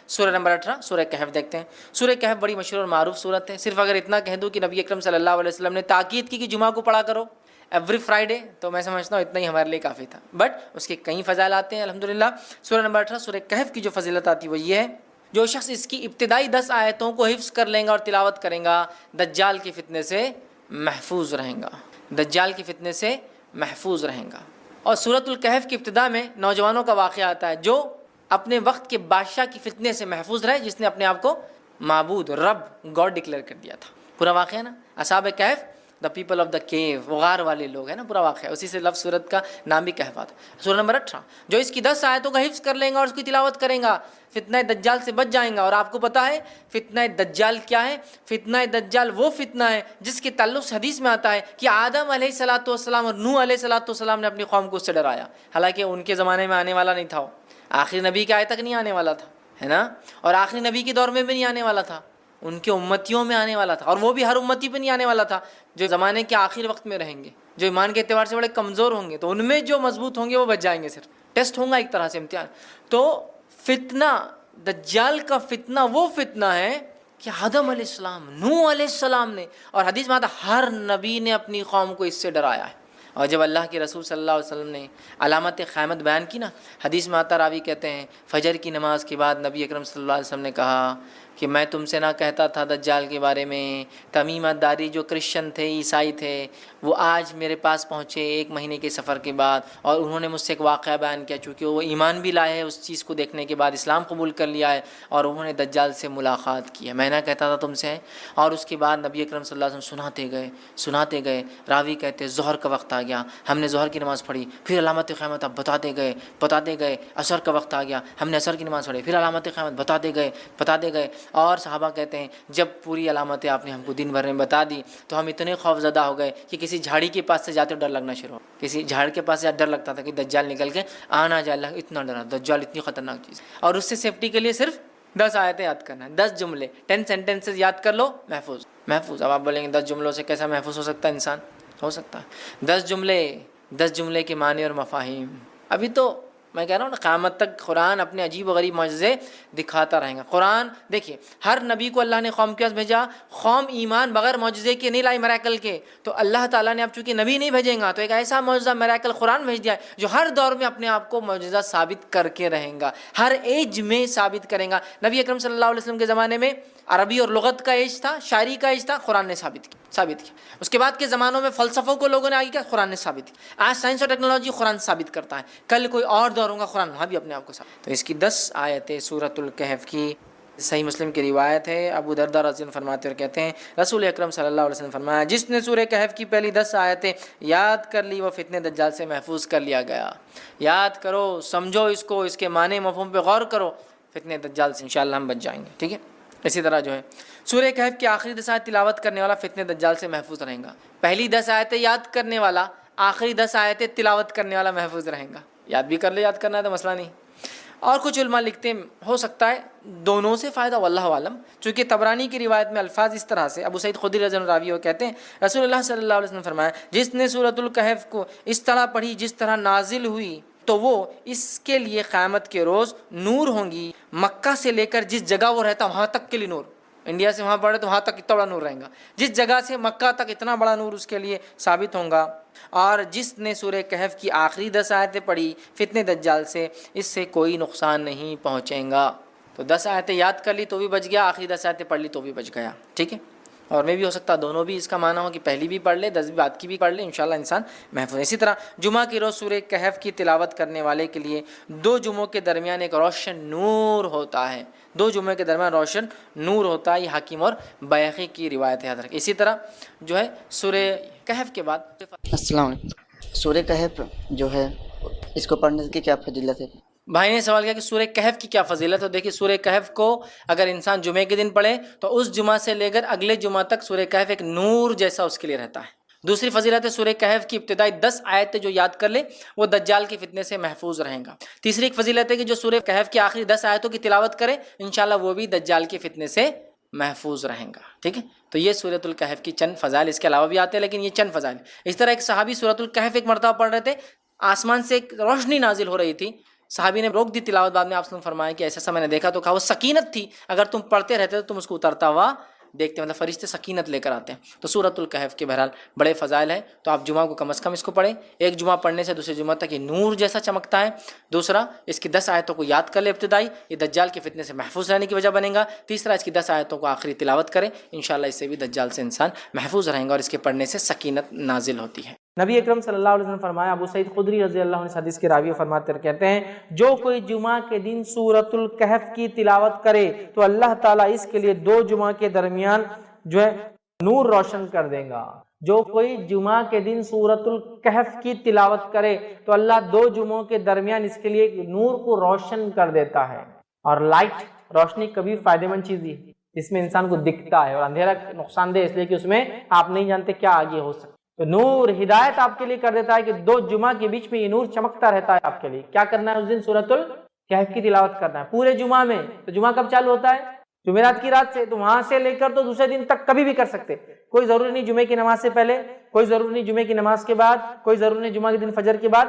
سورہ نمبر 18 سورہ کہف دیکھتے ہیں۔ سورہ کہف بڑی مشہور اور معروف صورت ہے۔ صرف اگر اتنا کہہ دوں کہ نبی اکرم صلی اللہ علیہ وسلم نے تاکید کی کہ جمعہ کو پڑھا کرو ایوری فرائیڈے، تو میں سمجھتا ہوں اتنا ہی ہمارے لیے کافی تھا، بٹ اس کے کئی فضائل آتے ہیں الحمدللہ۔ سورہ نمبر 18 سورہ کہف کی جو فضیلت آتی ہے وہ یہ ہے، جو شخص اس کی ابتدائی 10 آیتوں کو حفظ کر لیں گا اور تلاوت کریں گا، دجال کے فتنے سے محفوظ رہیں گا، دجال کے فتنے سے محفوظ رہیں گا۔ اور سورۃ الکہف کی ابتدا میں نوجوانوں کا واقعہ آتا ہے جو اپنے وقت کے بادشاہ کی فتنے سے محفوظ رہے، جس نے اپنے آپ کو معبود رب گاڈ ڈکلیئر کر دیا تھا۔ پورا واقعہ ہے نا، اصحاب کہف، دا پیپل آف دا کیو، غار والے لوگ ہیں نا، پورا واقعہ ہے، اسی سے لفظ سورت کا نام بھی کہف آتا ہے۔ سورہ نمبر 18 جو اس کی 10 آیتوں کا حفظ کر لیں گا اور اس کی تلاوت کریں گا، فتنہ دجال سے بچ جائیں گا۔ اور آپ کو پتہ ہے فتنہ دجال کیا ہے؟ فتنہ دجال وہ فتنہ ہے جس کے تعلق سے حدیث میں آتا ہے کہ آدم علیہ الصلوۃ والسلام اور نوح علیہ الصلوۃ والسلام نے اپنی قوم کو اس سے ڈرایا، حالانکہ ان کے زمانے میں آنے والا نہیں تھا، وہ آخری نبی کے آئے تک نہیں آنے والا تھا، ہے نا، اور آخری نبی کے دور میں بھی نہیں آنے والا تھا، ان کے امتیوں میں آنے والا تھا، اور وہ بھی ہر امتی پہ نہیں آنے والا تھا، جو زمانے کے آخر وقت میں رہیں گے، جو ایمان کے اعتبار سے بڑے کمزور ہوں گے، تو ان میں جو مضبوط ہوں گے وہ بچ جائیں گے، صرف ٹیسٹ ہوگا ایک طرح سے، امتحان۔ تو فتنہ دجال کا فتنہ وہ فتنہ ہے کہ آدم علیہ السلام، نوح علیہ السلام نے، اور حدیث میں آتا ہر نبی نے اپنی قوم کو اس سے ڈرایا ہے۔ اور جب اللہ کے رسول صلی اللہ علیہ وسلم نے علامت قیامت بیان کی نا، حدیث میں آتا، راوی کہتے ہیں فجر کی نماز کے بعد نبی اکرم صلی اللہ علیہ وسلم نے کہا کہ میں تم سے نہ کہتا تھا دجال کے بارے میں، تمیمہ داری جو کرسچن تھے، عیسائی تھے، وہ آج میرے پاس پہنچے 1 مہینے کے سفر کے بعد، اور انہوں نے مجھ سے ایک واقعہ بیان کیا، چونکہ وہ ایمان بھی لائے ہیں اس چیز کو دیکھنے کے بعد، اسلام قبول کر لیا ہے، اور انہوں نے دجال سے ملاقات کی ہے، میں نہ کہتا تھا تم سے۔ اور اس کے بعد نبی اکرم صلی اللہ علیہ وسلم سناتے گئے، راوی کہتے ہیں ظہر کا وقت آ گیا، ہم نے ظہر کی نماز پڑھی، پھر علامت قیامت اب بتاتے گئے، عصر کا وقت آ گیا، ہم نے عصر کی نماز پڑھی، پھر علامت قیامت بتاتے گئے، اور صحابہ کہتے ہیں جب پوری علامتیں آپ نے ہم کو دن بھر میں بتا دی تو ہم اتنے خوف زدہ ہو گئے کہ کسی جھاڑی کے پاس سے جاتے ڈر لگنا شروع ہو، کسی جھاڑ کے پاس سے ڈر لگتا تھا کہ دجال نکل کے آنا جائے، اللہ اتنا ڈرا، دجال اتنی خطرناک چیز، اور اس سے سیفٹی کے لیے صرف 10 آیتیں یاد کرنا ہے، 10 جملے، 10 سینٹنسز یاد کر لو، محفوظ۔ اب آپ بولیں گے 10 جملوں سے کیسا محفوظ ہو سکتا ہے انسان؟ ہو سکتا ہے 10 جملے کے معنی اور مفاہیم۔ ابھی تو میں کہہ رہا ہوں نا، قیامت تک قرآن اپنے عجیب و غریب معجزے دکھاتا رہیں گا۔ قرآن دیکھیے، ہر نبی کو اللہ نے قوم کے پاس بھیجا، قوم ایمان بغیر معجزے کے نہیں لائی، میریکل کے، تو اللہ تعالیٰ نے اب چونکہ نبی نہیں بھیجیں گا تو ایک ایسا معجزہ میریکل قرآن بھیج دیا ہے جو ہر دور میں اپنے آپ کو معجزہ ثابت کر کے رہیں گا، ہر ایج میں ثابت کریں گا۔ نبی اکرم صلی اللہ علیہ وسلم کے زمانے میں عربی اور لغت کا ایج تھا، شاعری کا ایج تھا، قرآن نے ثابت کیا۔ اس کے بعد کے زمانوں میں فلسفوں کو لوگوں نے آگے کیا، قرآن نے ثابت کیا۔ آج سائنس اور ٹیکنالوجی قرآن ثابت کرتا ہے، کل کوئی اور دور ہوگا قرآن وہاں بھی اپنے آپ کو ثابت۔ تو اس کی 10 آیتیں سورۃ الکہف کی، صحیح مسلم کی روایت ہے، ابو درداء رضی اللہ عنہ فرماتے اور کہتے ہیں رسول اکرم صلی اللہ علیہ وسلم فرمایا، جس نے سورہ کہف کی پہلی 10 آیتیں یاد کر لی وہ فتنہ دجال سے محفوظ کر لیا گیا۔ یاد کرو، سمجھو اس کو، اس کے معنی مفہوم پہ غور کرو، فتنہ دجال سے انشاءاللہ ہم بچ جائیں گے، ٹھیک ہے۔ اسی طرح جو ہے سورہ کہف کی آخری 10 آیت تلاوت کرنے والا فتنہ دجال سے محفوظ رہیں گا۔ پہلی 10 آیتیں یاد کرنے والا، آخری 10 آیتیں تلاوت کرنے والا محفوظ رہیں گا۔ یاد بھی کر لے، یاد کرنا ہے تو مسئلہ نہیں۔ اور کچھ علماء لکھتے ہیں ہو سکتا ہے دونوں سے فائدہ، واللہ عالم، چونکہ طبرانی کی روایت میں الفاظ اس طرح سے، ابو سعید خدری رضی اللہ عنہ راوی وہ کہتے ہیں رسول اللہ صلی اللہ علیہ وسلم فرمایا، جس نے سورۃ الکہف کو اس طرح پڑھی جس طرح نازل ہوئی تو وہ اس کے لیے قیامت کے روز نور ہوں گی، مکہ سے لے کر جس جگہ وہ رہتا وہاں تک کے لیے نور، انڈیا سے وہاں پڑھے تو وہاں تک اتنا بڑا نور رہے گا، جس جگہ سے مکہ تک اتنا بڑا نور اس کے لیے ثابت ہوگا۔ اور جس نے سورہ کہف کی آخری 10 آیتیں پڑھی فتنہ دجال سے، اس سے کوئی نقصان نہیں پہنچے گا۔ تو 10 آیتیں یاد کر لی تو بھی بچ گیا، آخری 10 آیتیں پڑھ لی تو بھی بچ گیا، ٹھیک ہے۔ اور میں بھی ہو سکتا دونوں بھی اس کا معنی ہو کہ پہلی بھی پڑھ لے، 10 بھی بعد کی بھی پڑھ لے، انشاءاللہ انسان محفوظ ہے۔ اسی طرح جمعہ کی روز سورہ کہف کی تلاوت کرنے والے کے لیے 2 جمعوں کے درمیان ایک روشن نور ہوتا ہے، 2 جمعے کے درمیان روشن نور ہوتا ہے، یہ حاکم اور بیہقی کی روایت ہے، یاد رکھیں۔ اسی طرح جو ہے سورہ کہف کے بعد السلام علیکم، سورہ کہف جو ہے اس کو پڑھنے کی کیا فضیلت ہے؟ بھائی نے سوال کیا کہ سورہ کہف کی کیا فضیلت ہے۔ دیکھیے سورہ کہف کو اگر انسان جمعے کے دن پڑھے تو اس جمعہ سے لے کر اگلے جمعہ تک سورہ کہف ایک نور جیسا اس کے لیے رہتا ہے۔ دوسری فضیلت ہے سورہ کہف کی ابتدائی 10 آیتیں جو یاد کر لے وہ دجال کے فتنے سے محفوظ رہیں گا۔ تیسری ایک فضیلت ہے کہ جو سورہ کہف کی آخری 10 آیتوں کی تلاوت کرے انشاءاللہ وہ بھی دجال کے فتنے سے محفوظ رہیں گا، ٹھیک ہے۔ تو یہ سورۃ الکہف کی چند فضائل، اس کے علاوہ بھی آتے ہیں لیکن یہ چند فضائل۔ اس طرح ایک صحابی سورۃ الکہف ایک مرتبہ پڑھ رہے تھے، آسمان سے ایک روشنی نازل ہو رہی تھی، صحابی نے روک دی تلاوت، بعد میں آپ نے فرمایا کہ ایسا میں نے دیکھا تو کہا وہ سکینت تھی، اگر تم پڑھتے رہتے تو تم اس کو اترتا ہوا دیکھتے، مطلب فرشتے سکینت لے کر آتے ہیں۔ تو سورۃ الکہف کے بہرحال بڑے فضائل ہیں، تو آپ جمعہ کو کم از کم اس کو پڑھیں، ایک جمعہ پڑھنے سے دوسرے جمعہ تک یہ نور جیسا چمکتا ہے۔ دوسرا، اس کی 10 آیتوں کو یاد کر لے ابتدائی، یہ دجال کے فتنے سے محفوظ رہنے کی وجہ بنے گا۔ تیسرا، اس کی 10 آیتوں کو آخری تلاوت کریں، انشاءاللہ اس سے بھی دجال سے انسان محفوظ رہیں گا اور اس کے پڑھنے سے سکینت نازل ہوتی ہے۔ نبی اکرم صلی اللہ علیہ وسلم فرمایا، ابو سعید خدری رضی اللہ عنہ حدیث کے راوی فرماتے کہتے ہیں، جو کوئی جمعہ کے دن سورۃ الکہف کی تلاوت کرے تو اللہ تعالیٰ اس کے لیے 2 جمعہ کے درمیان جو ہے نور روشن کر دے گا۔ جو کوئی جمعہ کے دن سورۃ الکہف کی تلاوت کرے تو اللہ 2 جمعوں کے درمیان اس کے لیے نور کو روشن کر دیتا ہے۔ اور لائٹ، روشنی کبھی فائدہ مند چیز ہے، اس میں انسان کو دکھتا ہے، اور اندھیرا نقصان دہ اس لیے کہ اس میں آپ نہیں جانتے کیا آگے ہو سکتا۔ تو نور ہدایت آپ کے لیے کر دیتا ہے کہ 2 جمعہ کے بیچ میں یہ نور چمکتا رہتا ہے آپ کے لیے۔ کیا کرنا ہے اس دن؟ سورۃ الکہف کی تلاوت کرنا ہے پورے جمعہ میں۔ تو جمعہ کب چالو ہوتا ہے؟ جمعرات کی رات سے، تو وہاں سے لے کر تو دوسرے دن تک کبھی بھی کر سکتے، کوئی ضروری نہیں جمعے کی نماز سے پہلے، کوئی ضروری نہیں جمعے کی نماز کے بعد، کوئی ضروری نہیں جمعہ کے دن فجر کے بعد۔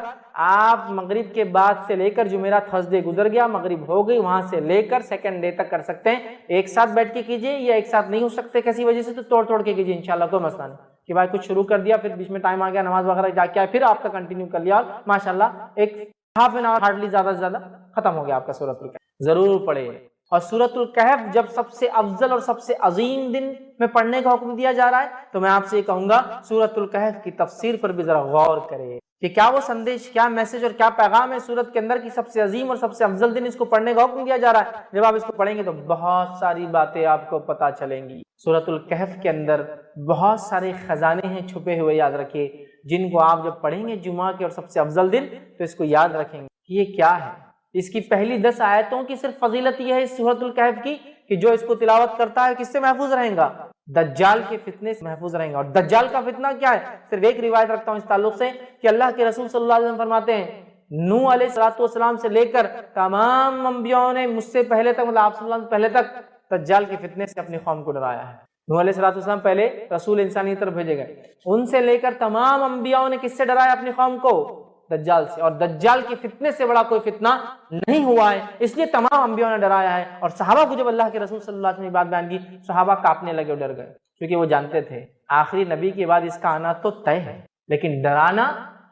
آپ مغرب کے بعد سے لے کر جمعرات تھرسڈے گزر گیا، مغرب ہو گئی، وہاں سے لے کر سیکنڈ ڈے تک کر سکتے ہیں۔ ایک ساتھ بیٹھ کے کیجئے، یا ایک ساتھ نہیں ہو سکتے کسی وجہ سے تو توڑ کے کیجئے، انشاءاللہ کوئی مسئلہ نہیں کہ بھائی کچھ شروع کر دیا، پھر بیچ میں ٹائم آ گیا، نماز وغیرہ جا کے آئے، پھر آپ کا کنٹینیو کر لیا، ماشاءاللہ ایک ہاف این آور ہارڈلی زیادہ سے زیادہ ختم ہو گیا آپ کا سورۃ الکہف۔ ضرور پڑھے۔ اور سورۃ الکہف جب سب سے افضل اور سب سے عظیم دن میں پڑھنے کا حکم دیا جا رہا ہے، تو میں آپ سے یہ کہوں گا سورۃ الکہف کی تفسیر پر بھی ذرا غور کرے کہ کیا وہ سندیش، کیا میسج اور کیا پیغام ہے سورت کے اندر کی سب سے عظیم اور سب سے افضل دن اس کو پڑھنے کا حکم دیا جا رہا ہے۔ جب آپ اس کو پڑھیں گے تو بہت ساری باتیں آپ کو پتہ چلیں گی۔ سورۃ الکہف کے اندر بہت سارے خزانے ہیں چھپے ہوئے، یاد رکھیے، جن کو آپ جب پڑھیں گے جمعہ کے اور سب سے افضل دن تو اس کو یاد رکھیں گے کہ یہ کیا ہے۔ اس کی پہلی 10 آیتوں کی صرف فضیلت یہ ہے اس سورۃ الکہف کی کہ جو اس کو تلاوت کرتا ہے کس سے محفوظ رہیں گا؟ دجال کے فتنے سے محفوظ رہیں گا۔ اور دجال کا فتنہ کیا ہے؟ صرف ایک روایت رکھتا ہوں اس تعلق سے کہ اللہ کے رسول صلی اللہ علیہ وسلم فرماتے ہیں، نوح علیہ السلام سے لے کر تمام انبیاءوں نے مجھ سے پہلے تک، مطلب آپ صلی اللہ علیہ وسلم پہلے تک دجال کے فتنے سے اپنی قوم کو ڈرایا ہے۔ نوح علیہ السلام پہلے رسول انسانی طرف بھیجے گئے، ان سے لے کر تمام انبیاءوں نے کس سے ڈرایا اپنی قوم کو؟ دجال سے۔ اور دجال کے فتنے سے بڑا کوئی فتنہ نہیں ہوا ہے، اس لیے تمام انبیاءوں نے ڈرایا ہے۔ اور صحابہ کو جب اللہ کے رسول صلی اللہ علیہ وسلم نے بات بیان کی، صحابہ کانپنے لگے اور ڈر گئے، کیونکہ وہ جانتے تھے آخری نبی کے بعد اس کا آنا تو طے ہے، لیکن ڈرانا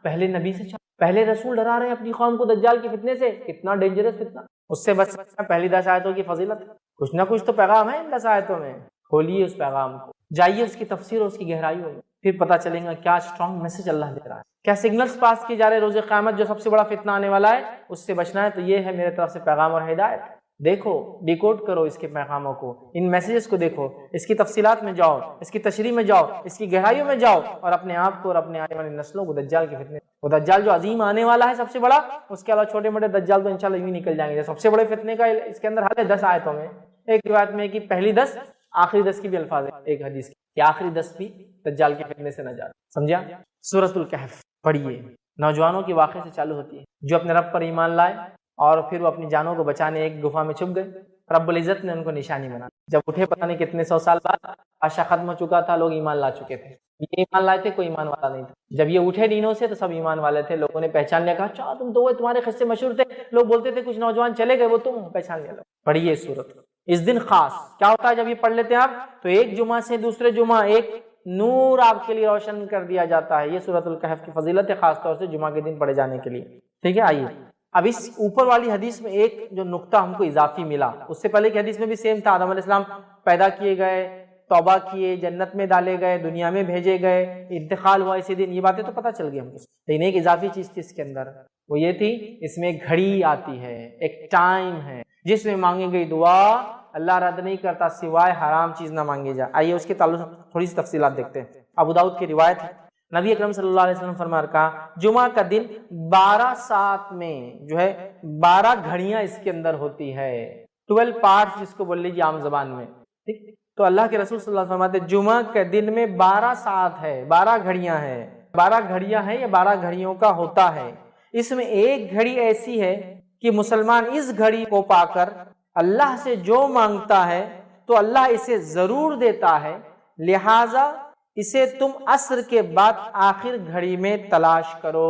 پہلے نبی سے چاہیے۔ پہلے رسول ڈرا رہے ہیں اپنی قوم کو دجال کے فتنے سے، کتنا ڈینجرس فتنہ، اس سے بچنا پہلی 10 آیتوں کی فضیلت ہے۔ کچھ نہ کچھ تو پیغام ہے ان 10 آیتوں میں، کھولیے اس پیغام کو، جائیے اس کی تفسیر اور اس کی گہرائیوں میں، پھر پتہ چلے گا کیا اسٹرانگ میسج اللہ دے رہا ہے، کیا سگنلز پاس کیے جا رہے روز قیامت جو سب سے بڑا فتنہ آنے والا ہے اس سے بچنا ہے۔ تو یہ ہے میرے طرف سے پیغام اور ہدایت، دیکھو، ڈیکوڈ کرو اس کے پیغاموں کو، ان میسیجز کو دیکھو، اس کی تفصیلات میں جاؤ، اس کی تشریح میں جاؤ، اس کی گہرائیوں میں جاؤ، اور اپنے آپ کو اور اپنے آنے والی نسلوں کو دجال کے فتنے، وہ دجال جو عظیم آنے والا ہے سب سے بڑا، اس کے علاوہ چھوٹے موٹے دجال تو انشاءاللہ یوں نکل جائیں گے۔ سب سے بڑے فتنے کا اس کے اندر حل ہے 10 آیتوں میں، ایک روایت میں کہ پہلی 10 آخری 10 کی بھی الفاظ ہے، ایک حدیث کہ آخری 10 بھی دجال کے فتنے سے نجات۔ سمجھا؟ سورۃ الکہف پڑھیے، نوجوانوں کے واقعے سے چالو ہوتی ہے جو اپنے رب پر ایمان لائے اور پھر وہ اپنی جانوں کو بچانے ایک گفا میں چھپ گئے، رب العزت نے ان کو نشانی بنا، جب اٹھے پتہ نہیں کتنے 100 سال بعد، بادشاہ ختم ہو چکا تھا، لوگ ایمان لا چکے تھے، یہ ایمان لائے تھے، کوئی ایمان والا نہیں تھا۔ جب یہ اٹھے دینوں سے تو سب ایمان والے تھے، لوگوں نے پہچان لیا، کہا اچھا تم تو وہ تمہارے قصے مشہور تھے، لوگ بولتے تھے کچھ نوجوان چلے گئے وہ تم، پہچان لیا لوگ۔ پڑھیے سورت، اس دن خاص کیا ہوتا ہے جب یہ پڑھ لیتے ہیں آپ تو ایک جمعہ سے دوسرے جمعہ ایک نور آپ کے لیے روشن کر دیا جاتا ہے۔ یہ سورۃ الکہف کی فضیلت ہے، خاص طور سے جمعہ کے دن پڑھے جانے کے لیے، ٹھیک ہے۔ آئیے اب اس اوپر والی حدیث میں ایک جو نقطہ ہم کو اضافی ملا، اس سے پہلے کی حدیث میں بھی سیم تھا، آدم علیہ السلام پیدا کیے گئے، توبہ کیے، جنت میں ڈالے گئے، دنیا میں بھیجے گئے، انتقال ہوا اسی دن، یہ باتیں تو پتہ چل گئی ہم کو، لیکن ایک اضافی چیز تھی اس کے اندر، وہ یہ تھی اس میں ایک گھڑی آتی ہے، ایک ٹائم ہے جس میں مانگی گئی دعا اللہ رد نہیں کرتا سوائے حرام چیز نہ مانگی جائے۔ آئیے اس کے تعلق سے تھوڑی سی تفصیلات دیکھتے ہیں۔ ابو داؤد کی روایت ہے، نبی اکرم صلی اللہ علیہ وسلم فرمایا، کہا جمعہ کا دن 12 ساعت میں جو ہے 12 گھڑیاں اس کے اندر ہوتی ہے، 12 پارٹس جس کو بول لیجیے عام زبان میں، ٹھیک۔ تو اللہ کے رسول صلی اللہ علیہ وسلم فرماتے جمعہ کے دن میں 12 ساعت ہے، 12 گھڑیاں ہیں، 12 گھڑیاں ہیں یا 12 گھڑیوں کا ہوتا ہے۔ اس میں ایک گھڑی ایسی ہے کہ مسلمان اس گھڑی کو پا کر اللہ سے جو مانگتا ہے تو اللہ اسے ضرور دیتا ہے، لہٰذا اسے تم عصر کے بعد آخر گھڑی میں تلاش کرو۔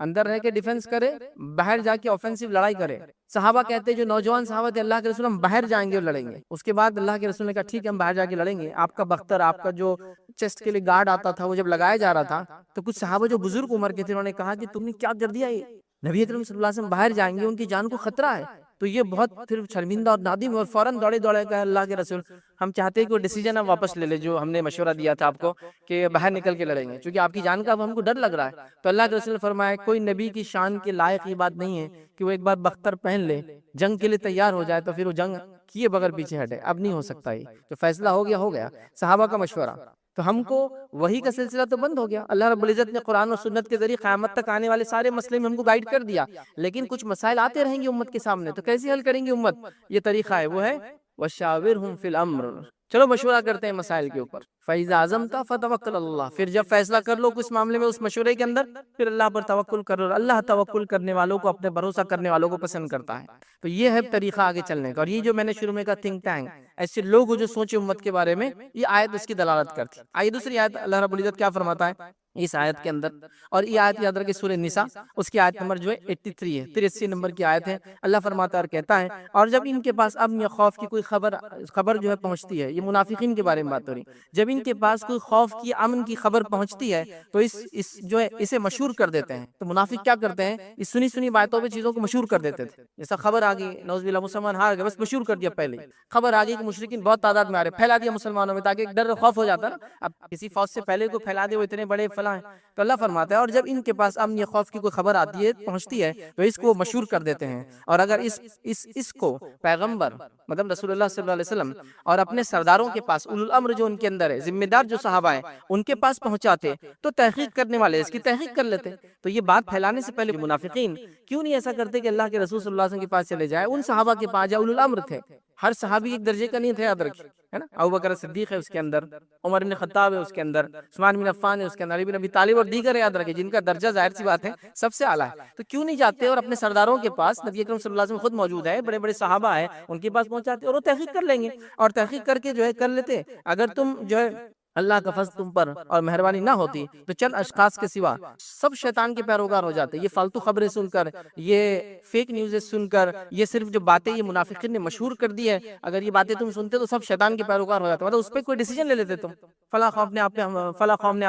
اندر رہ کے ڈیفنس کرے، باہر جا کے آفینسو لڑائی کرے. صحابہ کہتے ہیں جو نوجوان صحابہ تھے اللہ کے رسول ہم باہر جائیں گے اور لڑیں گے. اس کے بعد اللہ کے رسول نے کہا ٹھیک ہے ہم باہر جا کے لڑیں گے. آپ کا بختر، آپ کا جو چیسٹ کے لیے گارڈ آتا تھا وہ جب لگایا جا رہا تھا تو کچھ صحابہ جو بزرگ عمر کے تھے انہوں نے کہا کہ تم نے کیا کر دیا، یہ نبی اکرم صلی اللہ علیہ وسلم باہر جائیں گے ان کی جان کو خطرہ ہے. تو یہ بہت پھر شرمندہ اور نادم اور فوراً دوڑے کہا اللہ کے رسول ہم چاہتے ہیں کہ وہ ڈیسیجن آپ واپس لے لے جو ہم نے مشورہ دیا تھا آپ کو کہ باہر نکل کے لڑیں گے، کیونکہ آپ کی جان کا اب ہم کو ڈر لگ رہا ہے. تو اللہ کے رسول نے فرمایا کوئی نبی کی شان کے لائق یہ بات نہیں ہے کہ وہ ایک بار بختر پہن لے، جنگ کے لیے تیار ہو جائے تو پھر وہ جنگ کیے بغیر پیچھے ہٹے. اب نہیں ہو سکتا. یہ تو فیصلہ ہو گیا صحابہ کا مشورہ. تو ہم کو وہی کا سلسلہ تو بند ہو گیا. اللہ رب العزت نے قرآن اور سنت کے ذریعے قیامت تک آنے والے سارے مسئلے میں ہم کو گائیڈ کر دیا، لیکن کچھ مسائل آتے رہیں گے امت کے سامنے، تو کیسے حل کریں گے امت؟ یہ طریقہ ہے، وہ ہے وَشَاوِرْهُمْ فِي الْأَمْرِ. چلو مشورہ کرتے ہیں مسائل کے اوپر. فَإِذَا عَزَمْتَ فَتَوَكَّلْ عَلَى اللَّهِ. پھر جب فیصلہ کر لو اس معاملے میں اس مشورے کے اندر پھر اللہ پر توکل کرو. اللہ توکل کرنے والوں کو، اپنے بھروسہ کرنے والوں کو پسند کرتا ہے. تو یہ ہے طریقہ آگے چلنے کا. اور یہ جو میں نے شروع میں کہا تھنک ٹینک، ایسے لوگ جو سوچے امت کے بارے میں، یہ آیت اس کی دلالت کرتی. آئیے دوسری آیت اللہ رب العزت کیا فرماتا ہے اس آیت کے اندر. اور یہ آیت یاد رکھیں سورہ نساء اس کی آیت نمبر جو ہے 83 ہے، 83 نمبر کی آیت ہے. اللہ فرماتا اور کہتا ہے اور جب ان کے پاس امن یا خوف کی کوئی خبر جو ہے پہنچتی ہے، یہ منافقین کے بارے میں بات ہو رہی، جب ان کے پاس کوئی خوف کی امن کی خبر پہنچتی ہے تو اس جو ہے اسے مشہور کر دیتے ہیں. تو منافق کیا کرتے ہیں، اس سنی باتوں پہ چیزوں کو مشہور کر دیتے تھے. جیسا خبر آ گئی نعوذ باللہ مسلمان ہار گئے، بس مشہور کر دیا. پہلے خبر آ گئی کہ مشرکین بہت تعداد میں آ رہے، پھیلا دیا مسلمانوں میں تاکہ ایک ڈر خوف ہو جاتا نا. اب کسی فوج سے پہلے کو پھیلا دے وہ اتنے بڑے فلاں ہیں. تو اللہ فرماتا ہے اور جب ان کے پاس امن یا خوف کی کوئی خبر آتی ہے، پہنچتی ہے، تو اس کو مشہور کر دیتے ہیں. اور اگر اس کو پیغمبر مطلب رسول اللہ صلی اللہ علیہ وسلم اور اپنے سرداروں کے پاس اولو الامر جو ان کے اندر ہے، ذمہ دار جو صحابہ ہیں ان کے پاس پہنچاتے تو تحقیق کرنے والے اس کی تحقیق کر لیتے. تو یہ بات پھیلانے سے پہلے منافقین کیوں نہیں ایسا کرتے کہ اللہ کے رسول صلی اللہ علیہ وسلم کے پاس چلے جائے، ان صحابہ کے پاس جائے. اولو الامر تھے، ہر صحابی ایک درجے کا نہیں تھے، یاد رکھیے ہے نا. ابوبکر صدیق ہے اس کے اندر، عمر بن خطاب ہے اس کے اندر، عثمان بن عفان ہے اس کے اندر، علی بن ابی طالب اور دیگر یاد رکھیں جن کا درجہ ظاہر سی بات ہے سب سے اعلیٰ ہے. تو کیوں نہیں جاتے اور اپنے سرداروں کے پاس، نبی اکرم صلی اللہ علیہ وسلم خود موجود ہے، بڑے بڑے صحابہ ہیں ان کے پاس پہنچاتے اور وہ تحقیق کر لیں گے اور تحقیق کر کے جو ہے کر لیتے. اگر تم جو ہے اللہ کا فضل تم پر اور مہربانی نہ ہوتی تو چند اشخاص کے سوا سب شیطان کے پیروکار ہو جاتے. یہ فالتو خبریں سن کر، یہ فیک نیوزیں سن کر، یہ صرف جو باتیں یہ منافقین نے مشہور کر دی ہے، اگر یہ باتیں تم سنتے تو سب شیطان کے پیروکار ہو جاتے. مطلب اس پہ کوئی ڈیسیجن لے لیتے تم. فلاں قوم نے آپ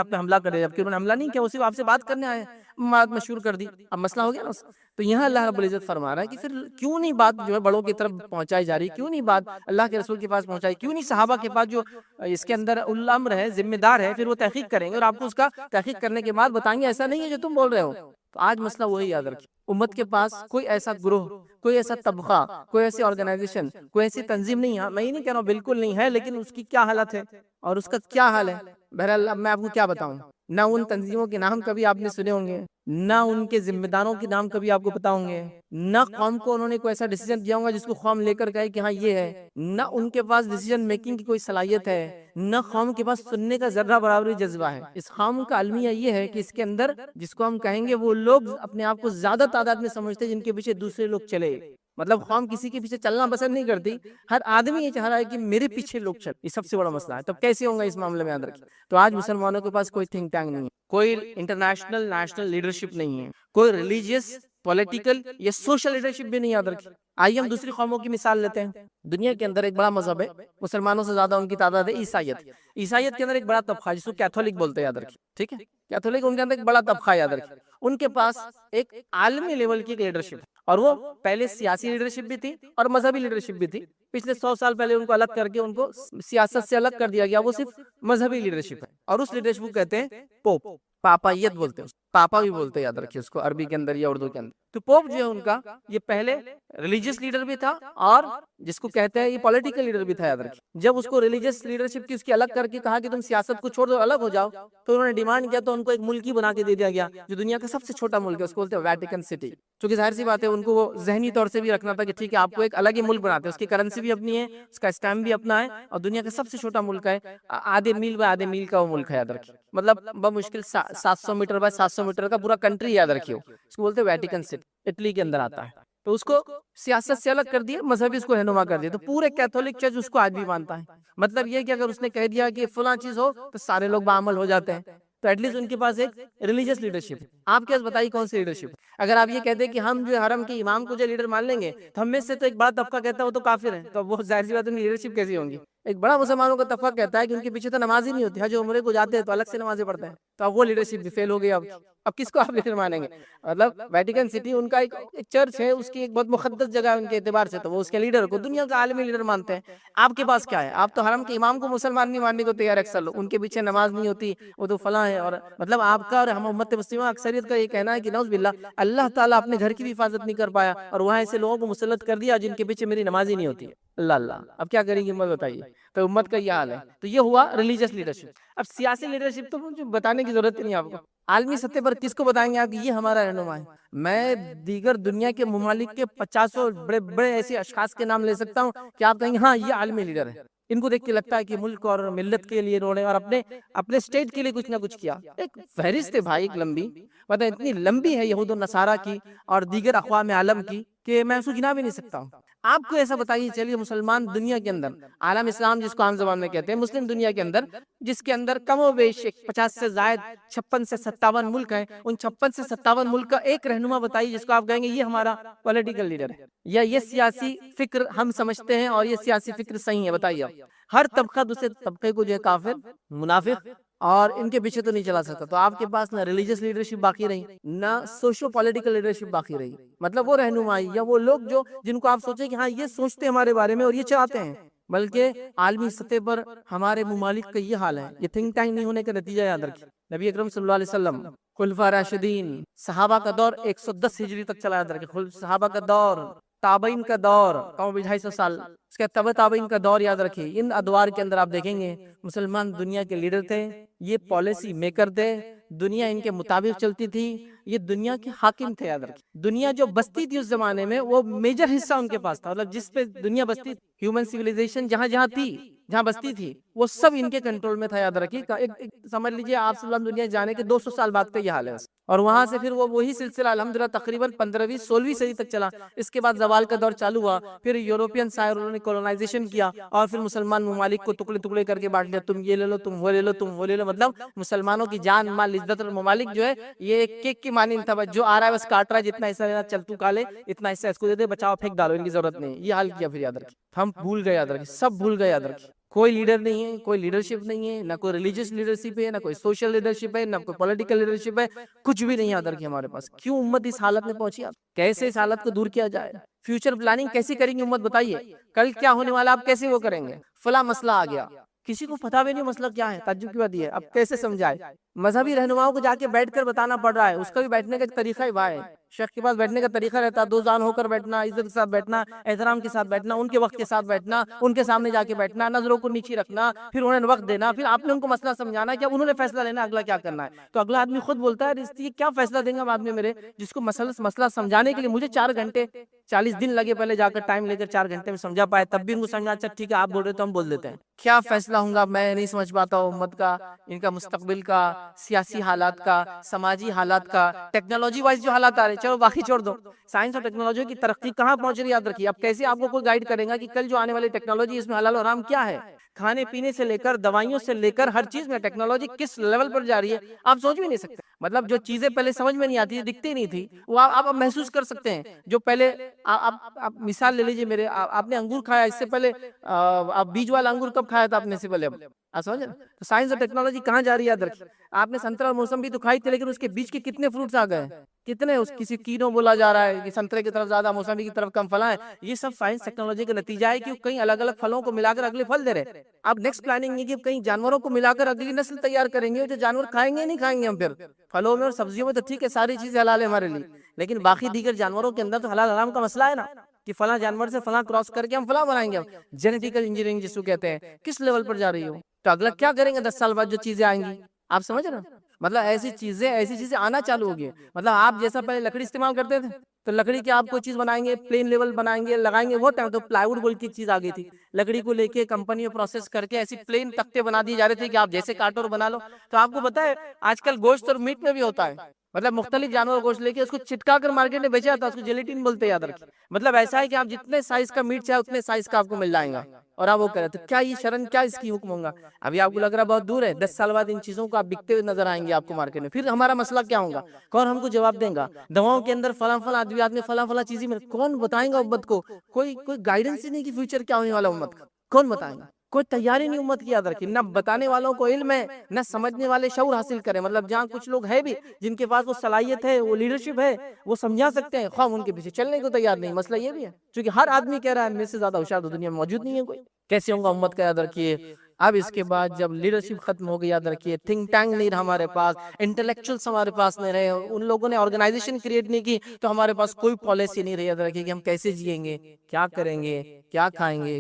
پہ حملہ کر دیا، جبکہ انہوں نے حملہ نہیں کیا، وہ صرف آپ سے بات کرنے آئے، بات مشہور کر دی، اب مسئلہ ہو گیا نا. تو یہاں اللہ رب العزت فرما رہا ہے کہ پھر کیوں نہیں بات جو ہے بڑوں کی طرف پہنچائی جا رہی، کیوں نہیں بات اللہ کے رسول کے پاس پہنچائی، کیوں نہیں صحابہ کے پاس جو اس کے اندر اولو الامر ہے، ذمہ دار ہے، پھر وہ تحقیق کریں گے اور آپ کو اس کا تحقیق کرنے کے بعد بتائیں گے ایسا نہیں ہے جو تم بول رہے ہو. تو آج مسئلہ وہی یاد رکھیں، امت کے پاس کوئی ایسا گروہ، کوئی ایسا طبقہ، کوئی ایسی آرگنائزیشن، کوئی ایسی تنظیم نہیں ہے. میں یہ نہیں کہہ رہا ہوں بالکل نہیں ہے، لیکن اس کی کیا حالت ہے اور اس کا کیا حال ہے. بہرحال میں آپ کو کیا بتاؤں، نہ ان تنظیموں کے نام کبھی آپ نے سنے ہوں گے، نہ ان کے ذمہ داروں کے نام کبھی آپ کو پتا ہوں گے، نہ قوم کو انہوں نے کوئی ایسا ڈیسیجن دیا ہوگا جس کو قوم لے کر کہے کہ ہاں یہ ہے، نہ ان کے پاس ڈیسیجن میکنگ کی کوئی صلاحیت ہے، نہ قوم کے پاس سننے کا ذرہ برابری جذبہ ہے. اس قوم کا المیہ یہ ہے کہ اس کے اندر جس کو ہم کہیں گے وہ لوگ اپنے آپ کو زیادہ تعداد میں سمجھتے ہیں جن کے پیچھے دوسرے لوگ چلے. مطلب قوم کسی کے پیچھے چلنا پسند نہیں کرتی، ہر آدمی یہ چاہ رہا ہے کہ میرے پیچھے لوگ چلیں. یہ سب سے بڑا مسئلہ ہے. تب کیسے ہوں گا اس معاملے میں یاد رکھیں. تو آج مسلمانوں کے پاس کوئی تھنک ٹینک نہیں ہے، کوئی انٹرنیشنل نیشنل لیڈرشپ نہیں ہے، کوئی ریلیجیس، پولیٹیکل یا سوشل لیڈرشپ بھی نہیں. یاد رکھیں. آئیے ہم دوسری قوموں کی مثال لیتے ہیں. دنیا کے اندر ایک بڑا مذہب ہے، مسلمانوں سے زیادہ ان کی تعداد ہے، عیسائیت. عیسائیت کے اندر ایک بڑا طبقہ جس کو کیتھولک بولتے ہیں، یاد رکھیں. ٹھیک ہے، کیتھولک ان کے اندر ایک بڑا طبقہ، یاد رکھیں. ان کے پاس ایک عالمی لیول کی لیڈرشپ ہے اور وہ پہلے سیاسی لیڈرشپ بھی تھی اور مذہبی لیڈرشپ بھی تھی. پچھلے 100 سال پہلے ان کو الگ کر کے ان کو سیاست سے الگ کر دیا گیا، وہ صرف مذہبی لیڈرشپ ہے. اور اس لیڈرشپ کو کہتے ہیں پوپ، پاپائیت بولتے ہیں، پاپا بھی بولتے ہیں، یاد رکھیے اس کو عربی کے اندر یا اردو کے اندر. تو پوپ جو ہے ان کا یہ پہلے ریلیجیس لیڈر بھی تھا اور جس کو کہتے ہیں یہ پولیٹیکل لیڈر بھی تھا. یاد رکھیے. جب اس کو ریلیجیس لیڈرشپ کی اس کی الگ کر کے کہا کہ تم سیاست کو چھوڑ دو، الگ ہو جاؤ، تو انہوں نے ڈیمانڈ کیا تو ان کو ایک ملک ہی بنا کے دے دیا گیا جو دنیا کا سب سے چھوٹا ملک ہے، اس کو بولتے ہیں ویٹیکن سٹی. چونکہ ظاہر سی بات ہے ان کو وہ ذہنی طور سے بھی رکھنا تھا کہ ٹھیک ہے آپ کو ایک الگ ہی ملک بناتے ہیں، اس کی کرنسی بھی اپنی ہے، اس کا اسٹیمپ بھی اپنا ہے اور دنیا کا سب سے چھوٹا ملک ہے. آدھے میل بائی آدھے میل کا وہ ملک ہے. یاد رکھیے. مطلب بمشکل 700 میٹر بائی 700 میٹر کا پورا کنٹری. یاد رکھیے. اس کو بولتے ہیں ویٹیکن سٹی، اٹلی کے اندر آتا ہے. تو اس کو سیاست سے الگ کر دیا، مذہبی اس کو رہنما کر دیا. تو پورے کیتھولک چرچ اس کو آج بھی مانتا ہے. مطلب یہ کہ اگر اس نے کہہ دیا کہ فلاں چیز ہو تو سارے لوگ بعمل ہو جاتے ہیں. تو ایٹ لیسٹ ان کے پاس ایک ریلیجیس لیڈرشپ ہے. آپ کے پاس بتائیے کون سی لیڈرشپ. اگر آپ یہ کہتے ہیں کہ ہم جو حرم کے امام کو جو لیڈر مان لیں گے تو ہم میں سے تو ایک بڑا طبقہ کہتا ہے وہ تو کافر ہے, تو وہ ظاہر سی بات ہے لیڈرشپ کیسی ہوں گی. ایک بڑا مسلمانوں کا طبقہ کہتا ہے کہ ان کے پیچھے تو نماز ہی نہیں ہوتی, حج عمرے کو جاتے ہیں تو الگ سے نمازیں پڑھتے ہیں, تو اب وہ لیڈرشپ بھی فیل ہو گئی. اب کس کو آپ لیڈر مانیں گے؟ مطلب ویٹیکن سٹی ان کا ایک چرچ ہے, اس کی ایک بہت مقدس جگہ ہے ان کے اعتبار سے, تو وہ اس کے لیڈر کو دنیا کا عالمی لیڈر مانتے ہیں. آپ کے پاس کیا ہے؟ آپ تو حرم کے امام کو مسلمان نہیں ماننے کو تیار ہے. اکثر لوگ ان کے پیچھے نماز نہیں ہوتی, وہ تو فلاں ہے. اور مطلب آپ کا اور ہم امت مسلمہ اکثریت کا یہ کہنا ہے کہ نعوذ باللہ اللہ تعالیٰ اپنے گھر کی بھی حفاظت نہیں کر پایا اور وہاں ایسے لوگوں کو مسلط کر دیا جن کے پیچھے میری نماز ہی نہیں ہوتی ہے. اللہ اللہ, اب کیا کریں گی امت بتائیے. تو امت کا یہ حال ہے. تو یہ ہوا ریلیجیس لیڈرشپ. اب سیاسی لیڈرشپ تو مجھے بتانے کی ضرورت نہیں ہے آپ کو. عالمی سطح پر کس کو بتائیں گے آپ کہ یہ ہمارا رہنما ہے؟ میں دیگر دنیا کے ممالک کے 50 بڑے بڑے ایسے اشخاص کے نام لے سکتا ہوں کہ آپ کہیں گے ہاں یہ عالمی لیڈر ہے. ان کو دیکھ کے لگتا ہے کہ ملک اور ملت کے لیے انہوں نے اور اپنے اسٹیٹ کے لیے کچھ نہ کچھ کیا. ایک فہرست ہے بھائی, ایک لمبی, مطلب اتنی لمبی ہے یہود و نصارہ کی اور دیگر اقوام عالم کی کہ میں اس کو گنا بھی نہیں سکتا ہوں. آپ کو ایسا بتائیے چلیے مسلمان دنیا کے اندر, عالم اسلام جس کو عام زبان میں کہتے ہیں, مسلم دنیا کے اندر جس کے اندر کم و بیش 50 سے زائد 56 سے 57 ملک ہیں, ان 56 سے 57 ملک کا ایک رہنما بتائیے جس کو آپ کہیں گے یہ ہمارا پولیٹیکل لیڈر ہے, یا یہ سیاسی فکر ہم سمجھتے ہیں اور یہ سیاسی فکر صحیح ہے. بتائیے آپ. ہر طبقہ دوسرے طبقے کو جو ہے کافر, منافق اور ان کے پیچھے تو نہیں چلا سکتا. تو آپ کے پاس نہ ریلیجیس لیڈرشپ باقی رہی, نہ سوشو پولیٹیکل لیڈرشپ باقی رہی. مطلب وہ رہنمائی یا وہ لوگ جو جن کو آپ سوچیں کہ ہاں یہ سوچتے ہمارے بارے میں اور یہ چاہتے ہیں, بلکہ عالمی سطح پر ہمارے ممالک کا یہ حال ہے. یہ تھنک ٹینک نہیں ہونے کا نتیجہ یاد رکھیں. نبی اکرم صلی اللہ علیہ وسلم, خلفاء راشدین, صحابہ کا دور 110 ہجری تک چلا, یاد رکھیں. صحابہ کا دور, تابعین کا دور کم 250 سال, اس کے تبع تابعین کا دور یاد رکھیں. ان ادوار کے اندر آپ دیکھیں گے مسلمان دنیا کے لیڈر تھے, یہ پالیسی میکر تھے, دنیا ان کے مطابق چلتی تھی, یہ دنیا کے حاکم تھے. یاد رکھیں دنیا جو بستی تھی اس زمانے میں وہ میجر حصہ ان کے پاس تھا, مطلب جس پہ دنیا بستی, ہیومن سیویلائزیشن جہاں جہاں تھی, جہاں بستی تھی, وہ سب ان کے کنٹرول میں تھا. یاد رکھیے سمجھ لیجیے آپ صلی اللہ علیہ وسلم دنیا جانے کے 200 سال بعد کا یہ حال ہے, اور وہاں سے پھر وہی سلسلہ الحمدللہ تقریباً 15ویں 16ویں صدی تک چلا. اس کے بعد زوال کا دور چالو ہوا, پھر یورپین سائروں نے کولونائزیشن کیا اور پھر مسلمان ممالک کو ٹکڑے ٹکڑے کر کے بانٹ لیا. تم یہ لے لو, تم وہ لے لو, تم وہ لے لو. مطلب مسلمانوں کی جان مال عزت اور ممالک جو ہے یہ ایک کیک کی مانند تھا, جو آ رہا ہے بس کاٹ رہا ہے, جتنا حصہ لینا چل تو کھا لے, اتنا حصہ اس کو دے دے, بچاؤ پھینک ڈالو, ان کی ضرورت نہیں. یہ حال کیا پھر. یاد رکھیں ہم بھول گئے, یاد رکھیں سب بھول گئے. یاد رکھیں کوئی لیڈر نہیں ہے, کوئی لیڈرشپ نہیں ہے, نہ کوئی ریلیجیس لیڈرشپ ہے, نہ کوئی سوشل لیڈرشپ ہے, نہ کوئی پولیٹیکل لیڈرشپ ہے, کچھ بھی نہیں. یاد رکھیں ہمارے پاس. کیوں امت اس حالت میں پہنچی؟ آپ کیسے اس حالت کو دور کیا جائے؟ فیوچر پلاننگ کیسی کریں گے امت بتائیے؟ کل کیا ہونے والا آپ کیسے وہ کریں گے؟ فلاں مسئلہ آ گیا, کسی کو پتا بھی نہیں مسئلہ کیا ہے, تعجب کی بات یہ ہے. اب کیسے سمجھائے؟ مذہبی رہنماؤں کو جا کے بیٹھ کر بتانا پڑ رہا ہے. اس کا بھی بیٹھنے کا ایک طریقہ ہی ہے, شیخ کے پاس بیٹھنے کا طریقہ رہتا ہے, دو زان ہو کر بیٹھنا, عزت کے ساتھ بیٹھنا, احترام کے ساتھ بیٹھنا, ان کے وقت کے ساتھ بیٹھنا, ان کے سامنے جا کے بیٹھنا, نظروں کو نیچے رکھنا, پھر انہیں وقت دینا, پھر آپ نے ان کو مسئلہ سمجھانا کہ انہوں نے فیصلہ لینا اگلا کیا کرنا ہے. تو اگلا آدمی خود بولتا ہے یہ کیا فیصلہ دیں گے آدمی میرے, جس کو مسئلہ سمجھانے کے لیے مجھے 4 گھنٹے 40 دن لگے, پہلے جا کر ٹائم لے کر 4 گھنٹے میں سمجھا پائے, تب بھی ان کو سمجھا اچھا ٹھیک ہے آپ بول رہے تو ہم بول دیتے ہیں. کیا فیصلہ ہوں گا میں نہیں سمجھ پاتا ہوں امت کا, ان کا مستقبل کا, سیاسی حالات کا, سماجی حالات کا, ٹیکنالوجی وائز جو حالات آ رہے ہیں, چلو باقی چھوڑ دو, سائنس اور ٹیکنالوجی کی ترقی کہاں پہنچ رہی ہے. یاد رکھیے اب کیسے آپ کو کوئی گائیڈ کرے گا کہ کل جو آنے والی ٹیکنالوجی اس میں حلال و حرام کیا ہے, کھانے پینے سے لے کر دوائیوں سے لے کر ہر چیز میں ٹیکنالوجی کس لیول پر جا رہی ہے آپ سوچ بھی نہیں سکتے. مطلب جو چیزیں پہلے سمجھ میں نہیں آتی تھی, دکھتی نہیں تھی, وہ آپ اب محسوس کر سکتے ہیں. جو پہلے آپ مثال لے لیجیے میرے, آپ نے انگور کھایا, اس سے پہلے آپ بیج والا انگور کب کھایا تھا آپ نے سے پہلے؟ آپ سمجھ رہے؟ تو سائنس اور ٹیکنالوجی کہاں جا رہی ہے. یاد رکھیں آپ نے سنترا اور موسمبی تو کھائی تھی, لیکن اس کے بیچ کے کتنے فروٹس آ گئے, کتنے, اس کسی کینو بولا جا رہا ہے کہ سنترے کی طرف زیادہ, موسمبی کی طرف کم فلاں ہے. یہ سب سائنس ٹیکنالوجی کا نتیجہ ہے کہ کئی الگ الگ پھلوں کو ملا کر اگلے پھل دے رہے. اب نیکسٹ پلاننگ یہ کہ کئی جانوروں کو ملا کر اگلی نسل تیار کریں گے, جو جانور کھائیں گے نہیں کھائیں گے ہم. پھر پھلوں میں اور سبزیوں میں تو ٹھیک ہے ساری چیزیں حلال ہے ہمارے لیے, لیکن باقی دیگر جانوروں کے اندر تو حلال حرام کا مسئلہ ہے نا, کہ فلاں جانور سے فلاں کراس کر کے ہم فلاں بنائیں گے. جینیٹیکل انجینئرنگ جس کو کہتے ہیں, کس لیول پر جا رہی ہو. تو اگلا کیا کریں گے 10 سال بعد جو چیزیں آئیں گی, آپ سمجھ رہے ہیں؟ مطلب ایسی چیزیں آنا چالو ہو گئی. مطلب آپ جیسا پہلے لکڑی استعمال کرتے تھے, تو لکڑی کی آپ کوئی چیز بنائیں گے, پلین لیول بنائیں گے, لگائیں گے, وہ ٹائم تو پلائی ووڈ بول کی چیز آ گئی تھی. لکڑی کو لے کے کمپنی میں پروسیس کر کے ایسی پلین تختے بنا دی جا رہے تھے کہ آپ جیسے کاٹو اور بنا لو. تو آپ کو پتا ہے آج کل گوشت اور میٹ میں بھی ہوتا ہے, مطلب مختلف جانور گوشت لے کے اس کو چٹکا کر مارکیٹ میں بیچا جاتا ہے, اس کو جیلیٹن بولتے ہیں. یاد رکھیں مطلب ایسا ہے کہ آپ جتنے سائز کا میٹ چاہے اتنے سائز کا آپ کو مل جائے گا, اور آپ وہ کریں تو کیا یہ شرن کیا اس کی حکم ہوگا؟ ابھی آپ کو لگ رہا بہت دور ہے، 10 سال بعد ان چیزوں کو آپ بکتے ہوئے نظر آئیں گے آپ کو مارکیٹ میں، پھر ہمارا مسئلہ کیا ہوگا؟ کون ہم کو جواب دیں گا؟ دواؤں کے اندر فلاں فلاں ادویات میں فلاں فلاں چیزیں میں کون بتائیں گا امت کو؟ کوئی گائیڈنس ہی نہیں کہ فیوچر کیا ہونے والا امت کا، کون بتائیں گا؟ کوئی تیاری نہیں امت کی یاد رکھی، نہ بتانے والوں کو علم ہے، نہ سمجھنے والے شعور حاصل کریں۔ مطلب جہاں کچھ لوگ ہیں بھی جن کے پاس وہ صلاحیت ہے، وہ لیڈرشپ ہے، وہ سمجھا سکتے ہیں، خواہ ان کے پیچھے چلنے کو تیار نہیں۔ مسئلہ یہ بھی ہے چونکہ ہر آدمی کہہ رہا ہے میرے سے زیادہ ہوشیار تو دنیا میں موجود نہیں ہے کوئی، کیسے ہوں گا امت کا؟ یاد رکھیے اب اس کے بعد جب لیڈرشپ ختم ہو گئی، یاد رکھیے تھنک ٹینک نہیں رہا ہمارے پاس، انٹلیکچوئلس ہمارے پاس نہیں رہے، ان لوگوں نے آرگنائزیشن کریٹ نہیں کی، تو ہمارے پاس کوئی پالیسی نہیں رہی۔ یاد رکھیے کہ ہم کیسے جئیں گے، کیا کریں گے، کیا کھائیں گے،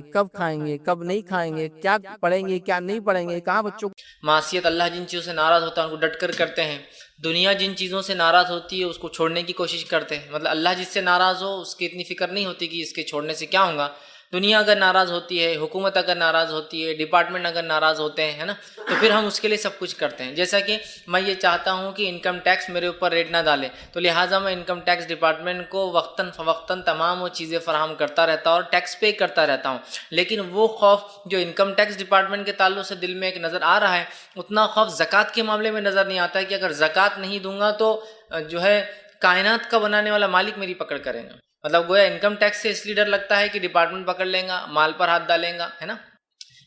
کب نہیں کھائیں گے، کیا پڑھیں گے، کیا نہیں پڑھیں گے، کہاں بچوں معصیت اللہ جن چیزوں سے ناراض ہوتا ہے ان کو ڈٹ کر کرتے ہیں، دنیا جن چیزوں سے ناراض ہوتی ہے اس کو چھوڑنے کی کوشش کرتے ہیں۔ مطلب اللہ جس سے ناراض ہو اس کی اتنی فکر نہیں ہوتی کہ اس کے چھوڑنے سے کیا ہوگا۔ دنیا اگر ناراض ہوتی ہے، حکومت اگر ناراض ہوتی ہے، ڈپارٹمنٹ اگر ناراض ہوتے ہیں، ہے نا، تو پھر ہم اس کے لیے سب کچھ کرتے ہیں۔ جیسا کہ میں یہ چاہتا ہوں کہ انکم ٹیکس میرے اوپر ریٹ نہ ڈالے، تو لہٰذا میں انکم ٹیکس ڈپارٹمنٹ کو وقتاً فوقتاً تمام وہ چیزیں فراہم کرتا رہتا ہوں اور ٹیکس پے کرتا رہتا ہوں۔ لیکن وہ خوف جو انکم ٹیکس ڈپارٹمنٹ کے تعلق سے دل میں ایک نظر آ رہا ہے، اتنا خوف زکوٰۃ کے معاملے میں نظر نہیں آتا ہے کہ اگر زکوٰۃ نہیں دوں گا تو جو ہے کائنات کا بنانے والا مالک میری پکڑ کرے گا۔ مطلب گویا انکم ٹیکس سے اس لیے ڈر لگتا ہے کہ ڈپارٹمنٹ پکڑ لیں گا، مال پر ہاتھ ڈالیں گا، ہے نا،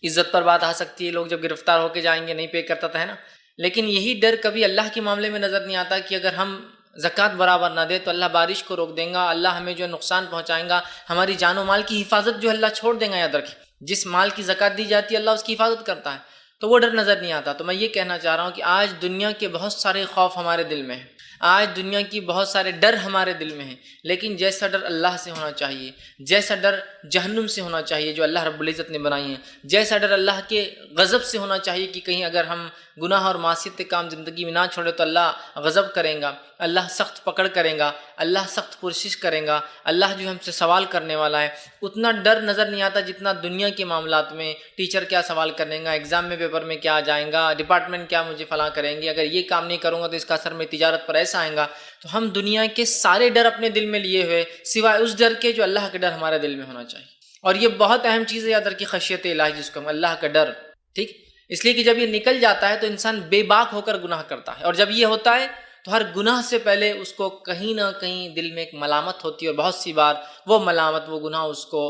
عزت پر بات آ سکتی ہے، لوگ جب گرفتار ہو کے جائیں گے، نہیں پے کرتا تھا، ہے نا۔ لیکن یہی ڈر کبھی اللہ کے معاملے میں نظر نہیں آتا کہ اگر ہم زکوٰۃ برابر نہ دے تو اللہ بارش کو روک دیں گا، اللہ ہمیں جو ہے نقصان پہنچائیں گا، ہماری جان و مال کی حفاظت جو اللہ چھوڑ دیں گا۔ یاد رکھیں جس مال کی زکوٰۃ دی جاتی ہے اللہ اس کی حفاظت کرتا ہے، تو وہ ڈر نظر نہیں آتا۔ تو میں یہ کہنا چاہ رہا ہوں کہ آج دنیا کے بہت سارے خوف ہمارے دل میں ہیں، آج دنیا کی بہت سارے ڈر ہمارے دل میں ہیں، لیکن جیسا ڈر اللہ سے ہونا چاہیے، جیسا ڈر جہنم سے ہونا چاہیے جو اللہ رب العزت نے بنائی ہیں، جیسا ڈر اللہ کے غضب سے ہونا چاہیے کہ کہیں اگر ہم گناہ اور معصیت کے کام زندگی میں نہ چھوڑے تو اللہ غضب کریں گا، اللہ سخت پکڑ کریں گا، اللہ سخت پرسش کریں گا، اللہ جو ہم سے سوال کرنے والا ہے۔ اتنا ڈر نظر نہیں آتا جتنا دنیا کے معاملات میں، ٹیچر کیا سوال کریں گا، ایگزام میں پیپر میں کیا آ جائیں گا، ڈپارٹمنٹ کیا مجھے فلاں کریں گے، اگر یہ کام نہیں کروں گا تو اس کا اثر میں تجارت پر ایسا آئے گا۔ تو ہم دنیا کے سارے ڈر اپنے دل میں لیے ہوئے سوائے اس ڈر کے جو اللہ کا ڈر ہمارے دل میں ہونا چاہیے۔ اور یہ بہت اہم چیز ہے یاد رکھیے، خشیت الہی جس کو ہم اللہ کا ڈر، ٹھیک، اس لیے کہ جب یہ نکل جاتا ہے تو انسان بے باک ہو کر گناہ کرتا ہے، اور جب یہ ہوتا ہے تو ہر گناہ سے پہلے اس کو کہیں نہ کہیں دل میں ایک ملامت ہوتی ہے، اور بہت سی بار وہ ملامت، وہ گناہ اس کو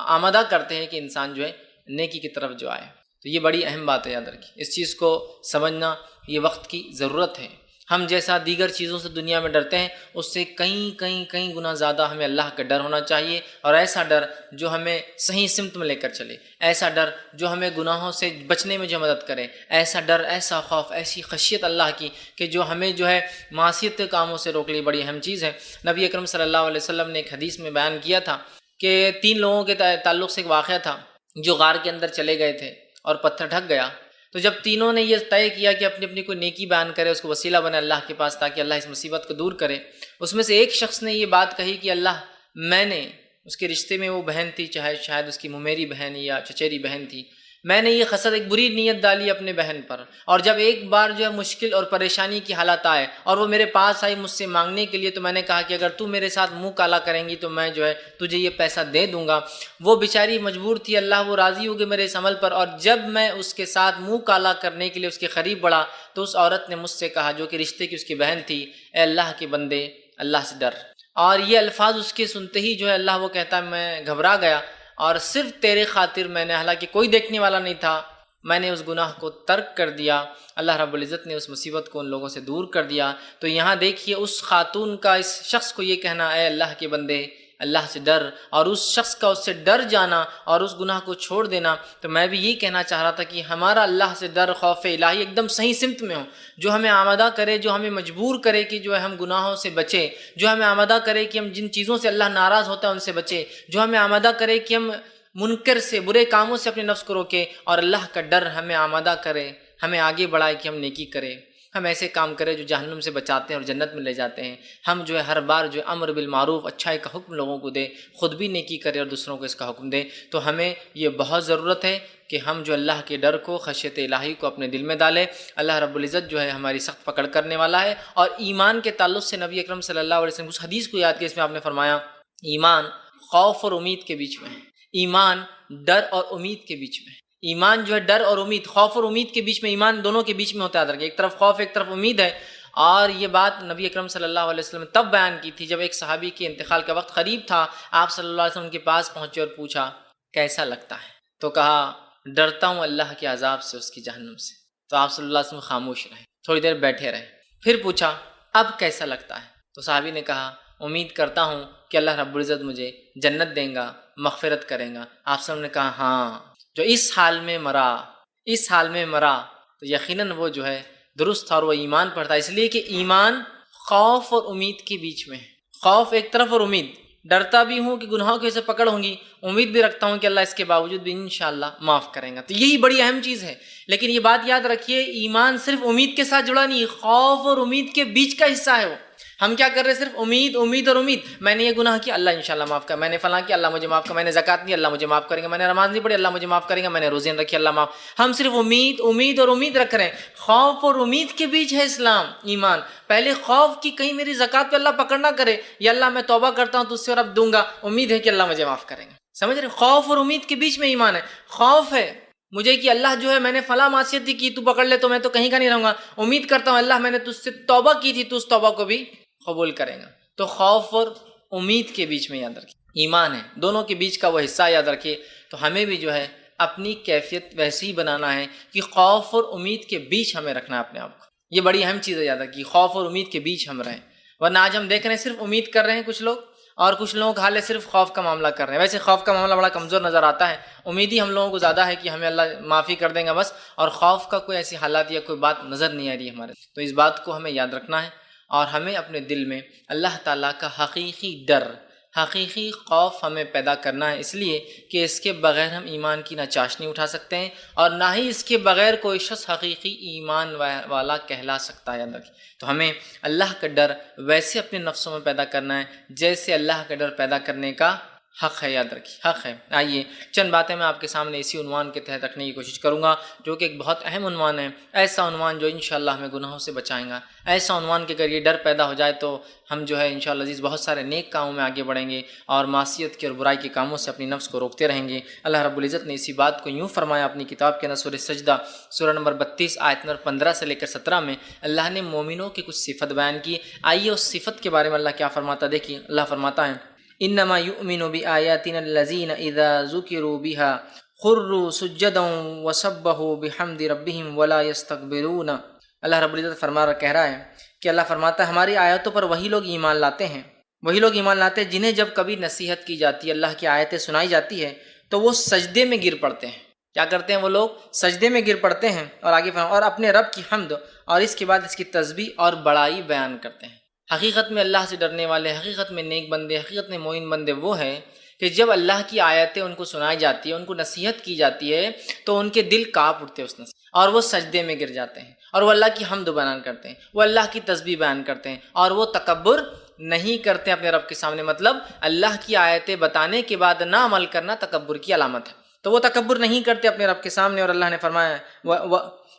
آمادہ کرتے ہیں کہ انسان جو ہے نیکی کی طرف جو آئے۔ تو یہ بڑی اہم بات ہے، یاد رکھیے اس چیز کو سمجھنا یہ وقت کی ضرورت ہے۔ ہم جیسا دیگر چیزوں سے دنیا میں ڈرتے ہیں اس سے کئی گنا زیادہ ہمیں اللہ کا ڈر ہونا چاہیے، اور ایسا ڈر جو ہمیں صحیح سمت میں لے کر چلے، ایسا ڈر جو ہمیں گناہوں سے بچنے میں جو مدد کرے، ایسا ڈر، ایسا خوف، ایسی خشیت اللہ کی کہ جو ہمیں جو ہے معصیت کے کاموں سے روک لی، بڑی اہم چیز ہے۔ نبی اکرم صلی اللہ علیہ وسلم نے ایک حدیث میں بیان کیا تھا کہ 3 لوگوں کے تعلق سے ایک واقعہ تھا جو غار کے اندر چلے گئے تھے اور پتھر ڈھک گیا، تو جب تینوں نے یہ طے کیا کہ اپنی اپنی کوئی نیکی بیان کرے، اس کو وسیلہ بنے اللہ کے پاس تاکہ اللہ اس مصیبت کو دور کرے، اس میں سے ایک شخص نے یہ بات کہی کہ اللہ، میں نے، اس کے رشتے میں وہ بہن تھی، چاہے شاید اس کی ممیری بہن یا چچیری بہن تھی، میں نے یہ خسر ایک بری نیت ڈالی اپنے بہن پر، اور جب ایک بار جو ہے مشکل اور پریشانی کی حالت آئے اور وہ میرے پاس آئی مجھ سے مانگنے کے لیے، تو میں نے کہا کہ اگر تو میرے ساتھ منہ کالا کریں گی تو میں جو ہے تجھے یہ پیسہ دے دوں گا۔ وہ بیچاری مجبور تھی، اللہ وہ راضی ہو گئے میرے اس عمل پر، اور جب میں اس کے ساتھ منہ کالا کرنے کے لیے اس کے قریب بڑھا تو اس عورت نے مجھ سے کہا، جو کہ رشتے کی اس کی بہن تھی، اے اللہ کے بندے، اللہ سے ڈر۔ اور یہ الفاظ اس کے سنتے ہی جو ہے اللہ وہ کہتا ہے میں گھبرا گیا، اور صرف تیرے خاطر میں نے، حالانکہ کوئی دیکھنے والا نہیں تھا، میں نے اس گناہ کو ترک کر دیا، اللہ رب العزت نے اس مصیبت کو ان لوگوں سے دور کر دیا۔ تو یہاں دیکھیے اس خاتون کا اس شخص کو یہ کہنا، اے اللہ کے بندے، اللہ سے ڈر، اور اس شخص کا اس سے ڈر جانا اور اس گناہ کو چھوڑ دینا۔ تو میں بھی یہ کہنا چاہ رہا تھا کہ ہمارا اللہ سے ڈر، خوف الہی ایک دم صحیح سمت میں ہو، جو ہمیں آمادہ کرے، جو ہمیں مجبور کرے کہ جو ہے ہم گناہوں سے بچے، جو ہمیں آمادہ کرے کہ ہم جن چیزوں سے اللہ ناراض ہوتا ہے ان سے بچے، جو ہمیں آمادہ کرے کہ ہم منکر سے، برے کاموں سے اپنے نفس کو روکے، اور اللہ کا ڈر ہمیں آمادہ کرے، ہمیں آگے بڑھائے کہ ہم نیکی کریں، ہم ایسے کام کریں جو جہنم سے بچاتے ہیں اور جنت میں لے جاتے ہیں۔ ہم جو ہے ہر بار جو ہے امر بالمعروف، اچھائی کا حکم لوگوں کو دے، خود بھی نیکی کرے اور دوسروں کو اس کا حکم دے۔ تو ہمیں یہ بہت ضرورت ہے کہ ہم جو اللہ کے ڈر کو، خشیت الہی کو اپنے دل میں ڈالیں۔ اللہ رب العزت جو ہے ہماری سخت پکڑ کرنے والا ہے۔ اور ایمان کے تعلق سے نبی اکرم صلی اللہ علیہ وسلم اس حدیث کو یاد کیا، اس میں آپ نے فرمایا ایمان خوف اور امید کے بیچ میں ہے، ایمان ڈر اور امید کے بیچ میں. ایمان جو ہے ڈر اور امید، خوف اور امید کے بیچ میں، ایمان دونوں کے بیچ میں ہوتا ہے. ایک طرف خوف ایک طرف امید ہے. اور یہ بات نبی اکرم صلی اللہ علیہ وسلم نے تب بیان کی تھی جب ایک صحابی کے انتقال کا وقت قریب تھا. آپ صلی اللہ علیہ وسلم کے پاس پہنچے اور پوچھا کیسا لگتا ہے؟ تو کہا ڈرتا ہوں اللہ کے عذاب سے، اس کی جہنم سے. تو آپ صلی اللہ علیہ وسلم خاموش رہے، تھوڑی دیر بیٹھے رہے. پھر پوچھا اب کیسا لگتا ہے؟ تو صحابی نے کہا امید کرتا ہوں کہ اللہ رب العزت مجھے جنت دیں گا، مغفرت کریں گا. آپ صلی اللہ علیہ وسلم نے کہا ہاں جو اس حال میں مرا تو یقیناً وہ جو ہے درست تھا اور وہ ایمان پر تھا. اس لیے کہ ایمان خوف اور امید کے بیچ میں ہے. خوف ایک طرف اور امید. ڈرتا بھی ہوں کہ گناہوں کی وجہ سے پکڑ ہوں گی، امید بھی رکھتا ہوں کہ اللہ اس کے باوجود بھی انشاءاللہ معاف کریں گا. تو یہی بڑی اہم چیز ہے. لیکن یہ بات یاد رکھیے ایمان صرف امید کے ساتھ جڑا نہیں، خوف اور امید کے بیچ کا حصہ ہے. وہ ہم کیا کر رہے ہیں؟ صرف امید اور امید. میں نے یہ گناہ کیا اللہ انشاءاللہ معاف کر، میں نے فلاں کیا اللہ مجھے معاف کر، میں نے زکوٰۃ نہیں اللہ مجھے معاف کریں گے، میں نے نماز نہیں پڑھی اللہ مجھے معاف کریں گے، میں نے روزے نہیں رکھی اللہ معاف. ہم صرف امید اور امید رکھ رہے ہیں. خوف اور امید کے بیچ ہے اسلام ایمان. پہلے خوف کی کہیں میری زکوٰۃ پہ اللہ پکڑ نہ کرے، یا اللہ میں توبہ کرتا ہوں تو اس سے اور اب دوں گا، امید ہے کہ اللہ مجھے معاف کریں گے. سمجھ رہے؟ خوف اور امید کے بیچ میں ایمان ہے. خوف ہے مجھے کہ اللہ جو ہے میں نے فلاں معصیت کی تو پکڑ لے تو میں تو کہیں کا نہیں رہوں گا. امید کرتا ہوں اللہ میں نے تجھ سے توبہ کی تھی تو اس توبہ کو بھی قبول کریں گا. تو خوف اور امید کے بیچ میں یاد رکھیے ایمان ہے. دونوں کے بیچ کا وہ حصہ یاد رکھیے. تو ہمیں بھی جو ہے اپنی کیفیت ویسے ہی بنانا ہے کہ خوف اور امید کے بیچ ہمیں رکھنا ہے اپنے آپ کو. یہ بڑی اہم چیز ہے یاد رکھیے، خوف اور امید کے بیچ ہم رہیں. ورنہ آج ہم دیکھ رہے ہیں صرف امید کر رہے ہیں کچھ لوگ، اور کچھ لوگوں کا حال ہے صرف خوف کا معاملہ کر رہے ہیں. ویسے خوف کا معاملہ بڑا کمزور نظر آتا ہے. امید ہی ہم لوگوں کو زیادہ ہے کہ ہمیں اللہ معافی کر دیں گا بس، اور خوف کا کوئی ایسی حالات یا کوئی بات نظر نہیں آ رہی ہے ہمارے. تو اس بات کو ہمیں یاد رکھنا ہے اور ہمیں اپنے دل میں اللہ تعالیٰ کا حقیقی ڈر، حقیقی خوف ہمیں پیدا کرنا ہے. اس لیے کہ اس کے بغیر ہم ایمان کی نہ چاشنی اٹھا سکتے ہیں اور نہ ہی اس کے بغیر کوئی شخص حقیقی ایمان والا کہلا سکتا ہے. تو ہمیں اللہ کا ڈر ویسے اپنے نفسوں میں پیدا کرنا ہے جیسے اللہ کا ڈر پیدا کرنے کا حق ہے. یاد رکھیے حق ہے. آئیے چند باتیں میں آپ کے سامنے اسی عنوان کے تحت رکھنے کی کوشش کروں گا جو کہ ایک بہت اہم عنوان ہے. ایسا عنوان جو انشاءاللہ ہمیں گناہوں سے بچائیں گا. ایسا عنوان کہ اگر یہ ڈر پیدا ہو جائے تو ہم جو ہے انشاءاللہ عزیز بہت سارے نیک کاموں میں آگے بڑھیں گے اور معصیت کے اور برائی کے کاموں سے اپنی نفس کو روکتے رہیں گے. اللہ رب العزت نے اسی بات کو یوں فرمایا اپنی کتاب کے اندر سورہ سجدہ سورہ نمبر 32 آیت نمبر 15 سے لے کر 17 میں اللہ نے مومنوں کی کچھ صفت بیان کی. آئیے اس صفت کے بارے میں اللہ کیا فرماتا دیکھیے. اللہ فرماتا ہے انما یؤمن بآیاتنا الذین اذا ذکروا بها خروا سجدا وسبحوا بحمد ربهم ولا يستكبرون. اللہ رب العزت کہہ رہا ہے کہ اللہ فرماتا ہے ہماری آیتوں پر وہی لوگ ایمان لاتے ہیں، جنہیں جب کبھی نصیحت کی جاتی ہے، اللہ کی آیتیں سنائی جاتی ہے تو وہ سجدے میں گر پڑتے ہیں. کیا کرتے ہیں وہ لوگ؟ سجدے میں گر پڑتے ہیں. اور آگے اور اپنے رب کی حمد اور اس کے بعد اس کی تسبیح اور بڑائی بیان کرتے ہیں. حقیقت میں اللہ سے ڈرنے والے، حقیقت میں نیک بندے، حقیقت میں مومن بندے وہ ہیں کہ جب اللہ کی آیتیں ان کو سنائی جاتی ہے، ان کو نصیحت کی جاتی ہے تو ان کے دل کانپ اٹھتے ہیں اس نصیحت اور وہ سجدے میں گر جاتے ہیں اور وہ اللہ کی حمد بیان کرتے ہیں، وہ اللہ کی تسبیح بیان کرتے ہیں اور وہ تکبر نہیں کرتے اپنے رب کے سامنے. مطلب اللہ کی آیتیں بتانے کے بعد نہ عمل کرنا تکبر کی علامت ہے. تو وہ تکبر نہیں کرتے اپنے رب کے سامنے. اور اللہ نے فرمایا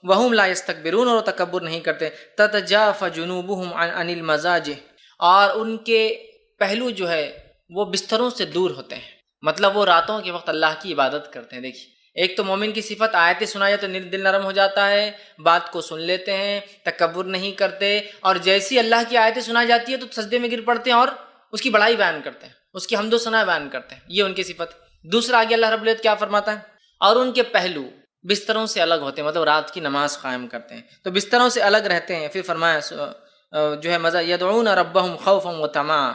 وَهُمْ لَا يَسْتَكْبِرُونَ، اور وہ تکبر نہیں کرتے. تَتَجَافَ جُنُوبُهُمْ عَنِ الْمَضَاجِعِ، اور ان کے پہلو جو ہے وہ بستروں سے دور ہوتے ہیں. مطلب وہ راتوں کے وقت اللہ کی عبادت کرتے ہیں. دیکھیے ایک تو مومن کی صفت آیتیں سنائی تو دل نرم ہو جاتا ہے، بات کو سن لیتے ہیں، تکبر نہیں کرتے، اور جیسی اللہ کی آیتیں سنائی جاتی ہے تو سجدے میں گر پڑتے ہیں اور اس کی بڑائی بیان کرتے ہیں، اس کی حمد و ثنا بیان کرتے ہیں. یہ ان کی صفت. دوسرا آگے اللہ رب العزت کیا فرماتا ہے؟ اور ان کے پہلو بستروں سے الگ ہوتے ہیں، مطلب رات کی نماز قائم کرتے ہیں تو بستروں سے الگ رہتے ہیں. پھر فرمایا جو ہے مزہ یدعون ربهم خوفا وطمعا،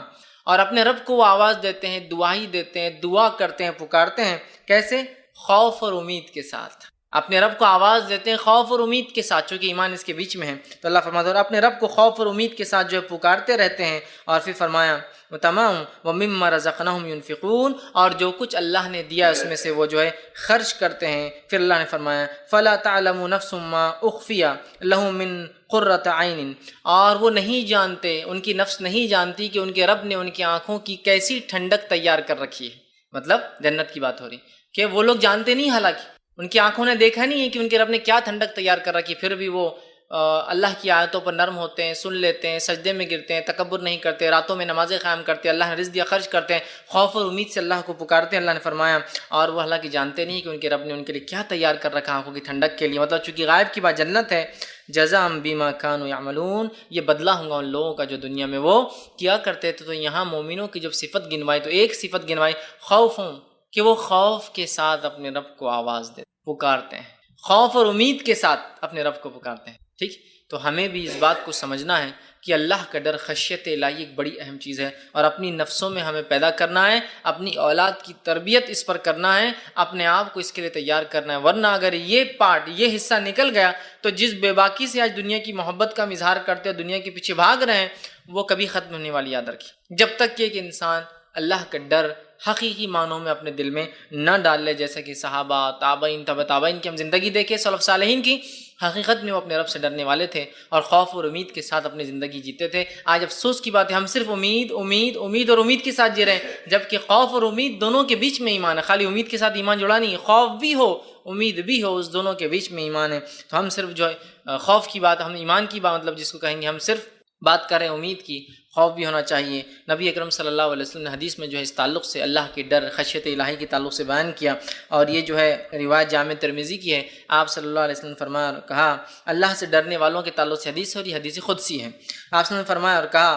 اور اپنے رب کو وہ آواز دیتے ہیں، دعائی دیتے ہیں، دعا کرتے ہیں، پکارتے ہیں. کیسے؟ خوف اور امید کے ساتھ. اپنے رب کو آواز دیتے ہیں خوف اور امید کے ساتھ، چونکہ ایمان اس کے بیچ میں ہے. تو اللہ فرماتا ہے اپنے رب کو خوف اور امید کے ساتھ جو ہے پکارتے رہتے ہیں. اور پھر فرمایا تمام وَمِمَّا رَزَقْنَاهُمْ يُنْفِقُونَ، اور جو کچھ اللہ نے دیا اس میں سے وہ جو ہے خرچ کرتے ہیں. پھر اللہ نے فرمایا فَلَا تَعْلَمُ نَفْسٌ مَّا أُخْفِيَ لَهُم مِّن قُرَّةِ عَيْنٍ، اور وہ نہیں جانتے، ان کی نفس نہیں جانتی کہ ان کے رب نے ان کی آنکھوں کی کیسی ٹھنڈک تیار کر رکھی ہے. مطلب جنت کی بات ہو رہی کہ وہ لوگ جانتے نہیں، حالانکہ ان کی آنکھوں نے دیکھا نہیں ہے کہ ان کے رب نے کیا ٹھنڈک تیار کر رکھی، پھر بھی وہ اللہ کی آیتوں پر نرم ہوتے ہیں، سن لیتے ہیں، سجدے میں گرتے ہیں، تکبر نہیں کرتے، راتوں میں نمازیں قائم کرتے ہیں، اللہ نے رزق دیا خرچ کرتے ہیں، خوف اور امید سے اللہ کو پکارتے ہیں، اللہ نے فرمایا اور وہ اللہ کی جانتے نہیں کہ ان کے رب نے ان کے لیے کیا تیار کر رکھا آنکھوں کی ٹھنڈک کے لیے، مطلب چونکہ غائب کی بات جنت ہے، جزاء بما كانوا يعملون، یہ بدلہ ہوگا ان لوگوں کا جو دنیا میں وہ کیا کرتے تھے۔ تو یہاں مومنوں کی جب صفت گنوائی تو ایک صفت گنوائی خوف ہوں کہ وہ خوف کے ساتھ اپنے رب کو آواز دے پکارتے ہیں، خوف اور امید کے ساتھ اپنے رب کو پکارتے ہیں، ٹھیک۔ تو ہمیں بھی اس بات کو سمجھنا ہے کہ اللہ کا ڈر، خشیت الہی ایک بڑی اہم چیز ہے، اور اپنی نفسوں میں ہمیں پیدا کرنا ہے، اپنی اولاد کی تربیت اس پر کرنا ہے، اپنے آپ کو اس کے لیے تیار کرنا ہے، ورنہ اگر یہ پارٹ، یہ حصہ نکل گیا تو جس بے باکی سے آج دنیا کی محبت کا اظہار کرتے ہیں، دنیا کے پیچھے بھاگ رہے ہیں، وہ کبھی ختم ہونے والی، یاد رکھیے۔ جب تک کہ ایک انسان اللہ کا ڈر حقیقی معنوں میں اپنے دل میں نہ ڈال لے، جیسا کہ صحابہ، تابعین، تبع تابعین کی ہم زندگی دیکھیں، سلف صالحین کی، حقیقت میں وہ اپنے رب سے ڈرنے والے تھے اور خوف اور امید کے ساتھ اپنی زندگی جیتے تھے۔ آج افسوس کی بات ہے ہم صرف امید امید امید اور امید کے ساتھ جی رہے ہیں، جبکہ خوف اور امید دونوں کے بیچ میں ایمان ہے۔ خالی امید کے ساتھ ایمان جڑا نہیں ہے، خوف بھی ہو امید بھی ہو، اس دونوں کے بیچ میں ایمان ہے۔ تو ہم صرف جو ہے خوف کی بات، ہم ایمان کی بات مطلب جس کو کہیں گے، ہم صرف بات کریں امید کی، خوف بھی ہونا چاہیے۔ نبی اکرم صلی اللہ علیہ وسلم نے حدیث میں جو ہے اس تعلق سے اللہ کے ڈر، خشیت الہی کے تعلق سے بیان کیا، اور یہ جو ہے روایت جامع ترمذی کی ہے۔ آپ صلی اللہ علیہ وسلم نے فرمایا اور کہا، اللہ سے ڈرنے والوں کے تعلق سے حدیث ہے اور یہ حدیث قدسی ہے۔ آپ صلی اللہ علیہ وسلم نے فرمایا اور کہا،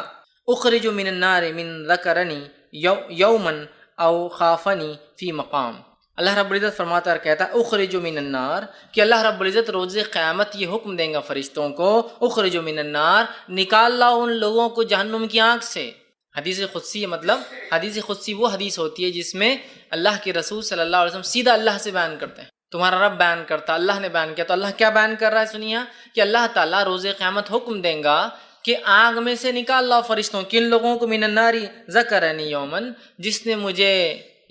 اخرج من النار من ذکرنی یوما او خافنی فی مقام۔ اللہ رب العزت فرماتا ہے اور کہتا ہے اخرج من النار، کہ اللہ رب العزت روز قیامت یہ حکم دیں گا فرشتوں کو، اخرج من النار، نکال لاؤ ان لوگوں کو جہنم کی آنکھ سے۔ حدیث قدسی مطلب حدیث قدسی وہ حدیث ہوتی ہے جس میں اللہ کے رسول صلی اللہ علیہ وسلم سیدھا اللہ سے بیان کرتے ہیں، تمہارا رب بیان کرتا، اللہ نے بیان کیا۔ تو اللہ کیا بیان کر رہا ہے سنیے، کہ اللہ تعالیٰ روز قیامت حکم دیں گا کہ آگ میں سے نکال لاؤ فرشتوں، کن لوگوں کو؟ من الناری ذکرنی یومن، جس نے مجھے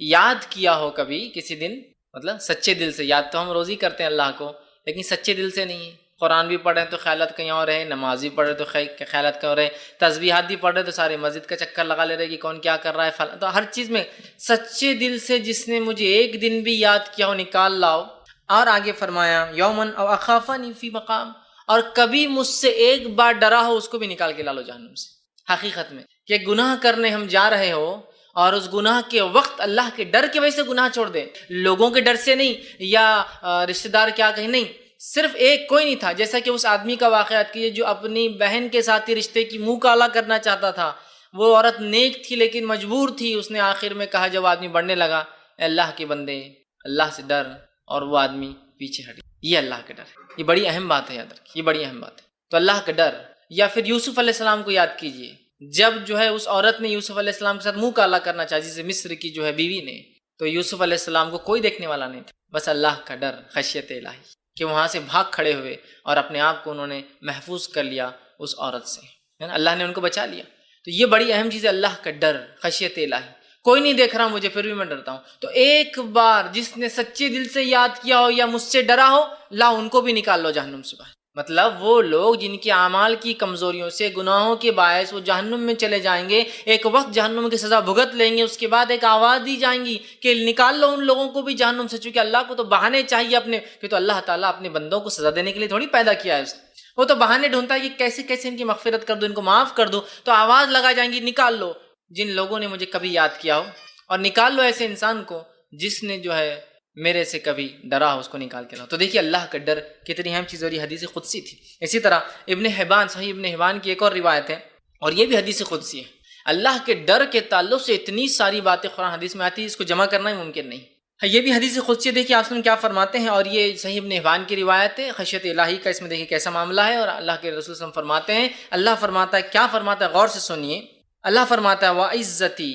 یاد کیا ہو کبھی کسی دن، مطلب سچے دل سے۔ یاد تو ہم روز ہی کرتے ہیں اللہ کو، لیکن سچے دل سے نہیں ہے۔ قرآن بھی پڑھ رہے ہیں تو خیالات کہیں اور رہے، نماز بھی پڑھ رہے تو خیالات کہیں اور رہے، تسبیحات بھی پڑھ رہے تو سارے مسجد کا چکر لگا لے رہے کہ کون کیا کر رہا ہے، تو ہر چیز میں سچے دل سے جس نے مجھے ایک دن بھی یاد کیا ہو نکال لاؤ۔ اور آگے فرمایا یومن او اخافنی فی مقام، اور کبھی مجھ سے ایک بار ڈرا ہو اس کو بھی نکال کے لا لو جہنم سے۔ حقیقت میں کہ گناہ کرنے ہم جا رہے ہو اور اس گناہ کے وقت اللہ کے ڈر کی وجہ سے گناہ چھوڑ دے، لوگوں کے ڈر سے نہیں، یا رشتہ دار کیا کہیں، نہیں، صرف ایک کوئی نہیں تھا، جیسا کہ اس آدمی کا واقعات کیے جو اپنی بہن کے ساتھ ہی رشتے کی منہ کالا کرنا چاہتا تھا۔ وہ عورت نیک تھی لیکن مجبور تھی، اس نے آخر میں کہا جب آدمی بڑھنے لگا، اے اللہ کے بندے اللہ سے ڈر، اور وہ آدمی پیچھے ہٹ گیا۔ یہ اللہ کا ڈر، یہ بڑی اہم بات ہے، یاد رکھیے، یہ بڑی اہم بات ہے۔ تو اللہ کا ڈر، یا پھر یوسف علیہ السلام کو یاد کیجئے، جب جو ہے اس عورت نے یوسف علیہ السلام کے ساتھ منہ کالا کرنا چاہا، جسے مصر کی جو ہے بیوی نے، تو یوسف علیہ السلام کو کوئی دیکھنے والا نہیں تھا، بس اللہ کا ڈر، خشیت الہی، کہ وہاں سے بھاگ کھڑے ہوئے اور اپنے آپ کو انہوں نے محفوظ کر لیا اس عورت سے، اللہ نے ان کو بچا لیا۔ تو یہ بڑی اہم چیز ہے، اللہ کا ڈر، خشیت الہی۔ کوئی نہیں دیکھ رہا مجھے پھر بھی میں ڈرتا ہوں، تو ایک بار جس نے سچے دل سے یاد کیا ہو یا مجھ سے ڈرا ہو، لا ان کو بھی نکال لو جہنم سے باہر۔ مطلب وہ لوگ جن کے اعمال کی کمزوریوں سے، گناہوں کے باعث وہ جہنم میں چلے جائیں گے، ایک وقت جہنم کی سزا بھگت لیں گے، اس کے بعد ایک آواز دی جائیں گی کہ نکال لو ان لوگوں کو بھی جہنم سے، چونکہ اللہ کو تو بہانے چاہیے اپنے، کہ تو اللہ تعالیٰ اپنے بندوں کو سزا دینے کے لیے تھوڑی پیدا کیا ہے اس نے، وہ تو بہانے ڈھونڈتا ہے کہ کیسے کیسے ان کی مغفرت کر دو، ان کو معاف کر دو، تو آواز لگا جائیں گی نکال لو جن لوگوں نے مجھے کبھی یاد کیا ہو، اور نکال لو ایسے انسان کو جس نے جو ہے میرے سے کبھی ڈرا ہو، اس کو نکال کے لاؤ۔ تو دیکھیے اللہ کا ڈر کتنی اہم چیز، اور یہ حدیث قدسی تھی۔ اسی طرح ابن حبان، صحیح ابن حبان کی ایک اور روایت ہے، اور یہ بھی حدیث قدسی ہے۔ اللہ کے ڈر کے تعلق سے اتنی ساری باتیں قرآن حدیث میں آتی ہے، اس کو جمع کرنا ہی ممکن نہیں ہے۔ یہ بھی حدیث قدسی، دیکھیے آپ کیا فرماتے ہیں، اور یہ صحیح ابن حبان کی روایت ہے، خشیت الہی کا اس میں دیکھیے کیسا معاملہ ہے، اور اللہ کے رسول صلی اللہ علیہ وسلم فرماتے ہیں، اللہ فرماتا ہے، کیا فرماتا ہے، غور سے سنیے۔ اللہ فرماتا ہے وَعِزَّتِي،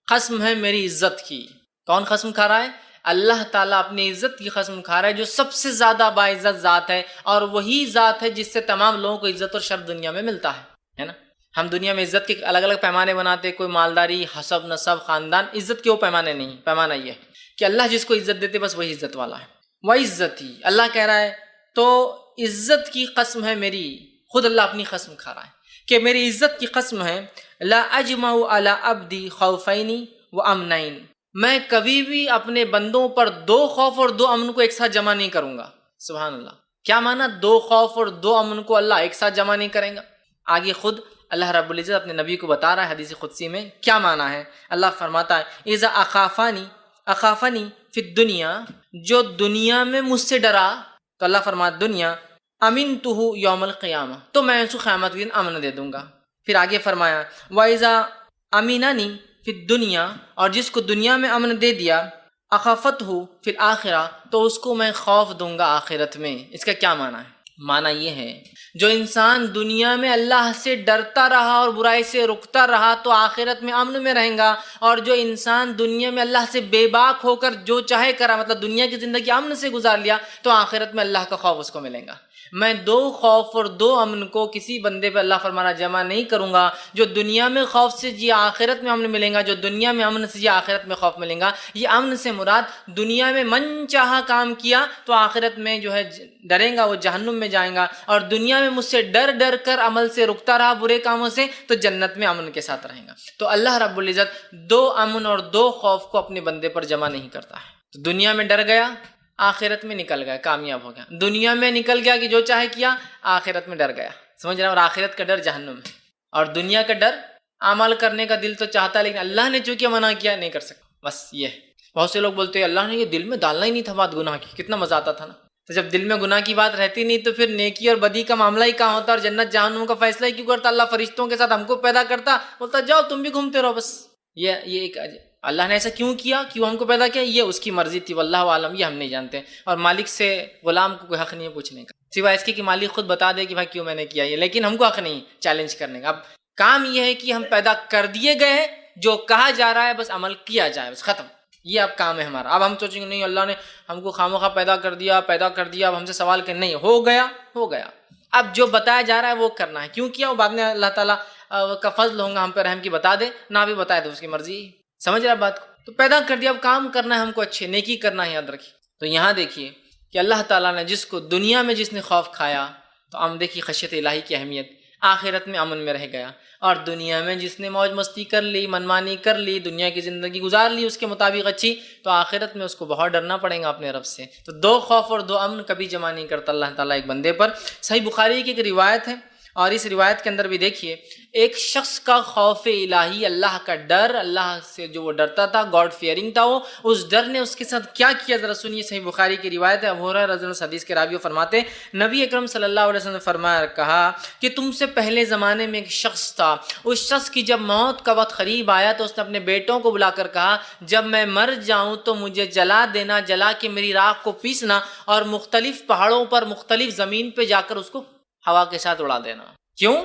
قسم ہے میری عزت کی۔ کون قسم کھا رہا ہے؟ اللہ تعالیٰ اپنی عزت کی قسم کھا رہا ہے، جو سب سے زیادہ باعزت ذات ہے، اور وہی ذات ہے جس سے تمام لوگوں کو عزت اور شرف دنیا میں ملتا ہے نا۔ ہم دنیا میں عزت کے الگ الگ پیمانے بناتے، کوئی مالداری، حسب، نسب، خاندان، عزت کے وہ پیمانے نہیں، پیمانہ یہ ہے کہ اللہ جس کو عزت دیتے بس وہی عزت والا ہے۔ وَعِزَّتِي، اللہ کہہ رہا ہے، تو عزت کی قسم ہے میری، خود اللہ اپنی قسم کھا رہا ہے کہ میری عزت کی قسم ہے، لا اجمع علی عبدی خوفین و امنین، میں کبھی بھی اپنے بندوں پر دو خوف اور دو امن کو ایک ساتھ جمع نہیں کروں گا۔ سبحان اللہ، کیا مانا؟ 2 خوف اور 2 امن کو اللہ ایک ساتھ جمع نہیں کریں گا؟ آگے خود اللہ رب العزت اپنے نبی کو بتا رہا ہے حدیث قدسی میں کیا مانا ہے. اللہ فرماتا ہے اذا اخافانی فی الدنیا، جو دنیا میں مجھ سے ڈرا، تو اللہ فرماتا دنیا امنتہ یوم القیامہ، تو میں اس کو قیامت کے دن امن دے دوں گا. پھر آگے فرمایا وَإِذَا أَمِنَنِي فِي الدُّنْيَا، اور جس کو دنیا میں امن دے دیا، اخافتہ فی الآخرہ، تو اس کو میں خوف دوں گا آخرت میں. اس کا کیا معنی ہے؟ معنی یہ ہے جو انسان دنیا میں اللہ سے ڈرتا رہا اور برائی سے رکتا رہا تو آخرت میں امن میں رہیں گا، اور جو انسان دنیا میں اللہ سے بے باک ہو کر جو چاہے کرا، مطلب دنیا کی زندگی امن سے گزار لیا، تو آخرت میں اللہ کا خوف اس کو ملے گا. میں 2 خوف اور 2 امن کو کسی بندے پہ اللہ فرمانا جمع نہیں کروں گا. جو دنیا میں خوف سے جی آخرت میں امن ملیں گا، جو دنیا میں امن سے جی آخرت میں خوف ملیں گا. یہ امن سے مراد دنیا میں من چاہا کام کیا تو آخرت میں جو ہے ڈریں گا، وہ جہنم میں جائیں گا، اور دنیا میں مجھ سے ڈر کر عمل سے رکتا رہا برے کاموں سے تو جنت میں امن کے ساتھ رہیں گا. تو اللہ رب العزت 2 امن اور 2 خوف کو اپنے بندے پر جمع نہیں کرتا ہے. تو دنیا میں ڈر گیا، آخرت میں نکل گیا، کامیاب ہو گیا. دنیا میں نکل گیا کہ جو چاہے کیا، آخرت میں ڈر گیا. سمجھ رہے ہیں؟ اور آخرت کا ڈر جہنم ہے، اور دنیا کا ڈر عمل کرنے کا دل تو چاہتا ہے لیکن اللہ نے چونکہ منع کیا نہیں کر سکتا. بس یہ ہے. بہت سے لوگ بولتے ہیں اللہ نے یہ دل میں ڈالنا ہی نہیں تھا بات گناہ کی، کتنا مزہ آتا تھا نا. تو جب دل میں گناہ کی بات رہتی نہیں تو پھر نیکی اور بدی کا معاملہ ہی کہاں ہوتا، اور جنت جہنم کا فیصلہ ہی کیوں کرتا؟ اللہ فرشتوں کے ساتھ ہم کو پیدا کرتا، بولتا جاؤ تم بھی گھومتے رہو. بس یہ ایک اللہ نے ایسا کیوں کیا، کیوں ہم کو پیدا کیا، یہ اس کی مرضی تھی، واللہ عالم، یہ ہم نہیں جانتے. اور مالک سے غلام کو کوئی حق نہیں ہے پوچھنے کا، سوائے اس کے کہ مالک خود بتا دے کہ بھائی کیوں میں نے کیا یہ، لیکن ہم کو حق نہیں چیلنج کرنے کا. اب کام یہ ہے کہ ہم پیدا کر دیے گئے، جو کہا جا رہا ہے بس عمل کیا جائے، بس ختم. یہ اب کام ہے ہمارا. اب ہم سوچیں گے نہیں اللہ نے ہم کو خامخواہ پیدا کر دیا، اب ہم سے سوال کریں، نہیں، ہو گیا. اب جو بتایا جا رہا ہے وہ کرنا ہے. کیوں کیا وہ بعد میں اللہ تعالیٰ کا فضل ہوگا ہم پہ رحم کی، بتا دے نہ بھی بتائے تو اس کی مرضی. سمجھ رہا بات کو؟ تو پیدا کر دیا، اب کام کرنا ہے ہم کو، اچھے نیکی کرنا ہے، یاد رکھیے. تو یہاں دیکھیے کہ اللہ تعالیٰ نے جس کو دنیا میں جس نے خوف کھایا تو ہم دیکھیے خشیت الہی کی اہمیت، آخرت میں امن میں رہ گیا. اور دنیا میں جس نے موج مستی کر لی، منمانی کر لی، دنیا کی زندگی گزار لی اس کے مطابق اچھی، تو آخرت میں اس کو بہت ڈرنا پڑے گا اپنے رب سے. تو 2 خوف اور 2 امن کبھی جمع نہیں کرتا اللہ تعالیٰ ایک بندے پر. صحیح بخاری کی ایک روایت ہے، اور اس روایت کے اندر بھی دیکھیے ایک شخص کا خوف الہی، اللہ کا ڈر، اللہ سے جو وہ ڈرتا تھا، گاڈ فیئرنگ تھا وہ، اس ڈر نے اس کے ساتھ کیا کیا ذرا سنیے. صحیح بخاری کی روایت ہے، ابو ہریرہ رضی اللہ عنہ حدیث کے راوی فرماتے نبی اکرم صلی اللہ علیہ وسلم نے فرمایا، کہا کہ تم سے پہلے زمانے میں ایک شخص تھا، اس شخص کی جب موت کا وقت قریب آیا تو اس نے اپنے بیٹوں کو بلا کر کہا جب میں مر جاؤں تو مجھے جلا دینا، جلا کے میری راکھ کو پیسنا اور مختلف پہاڑوں پر مختلف زمین پہ جا کر اس کو ہوا کے ساتھ اڑا دینا. کیوں؟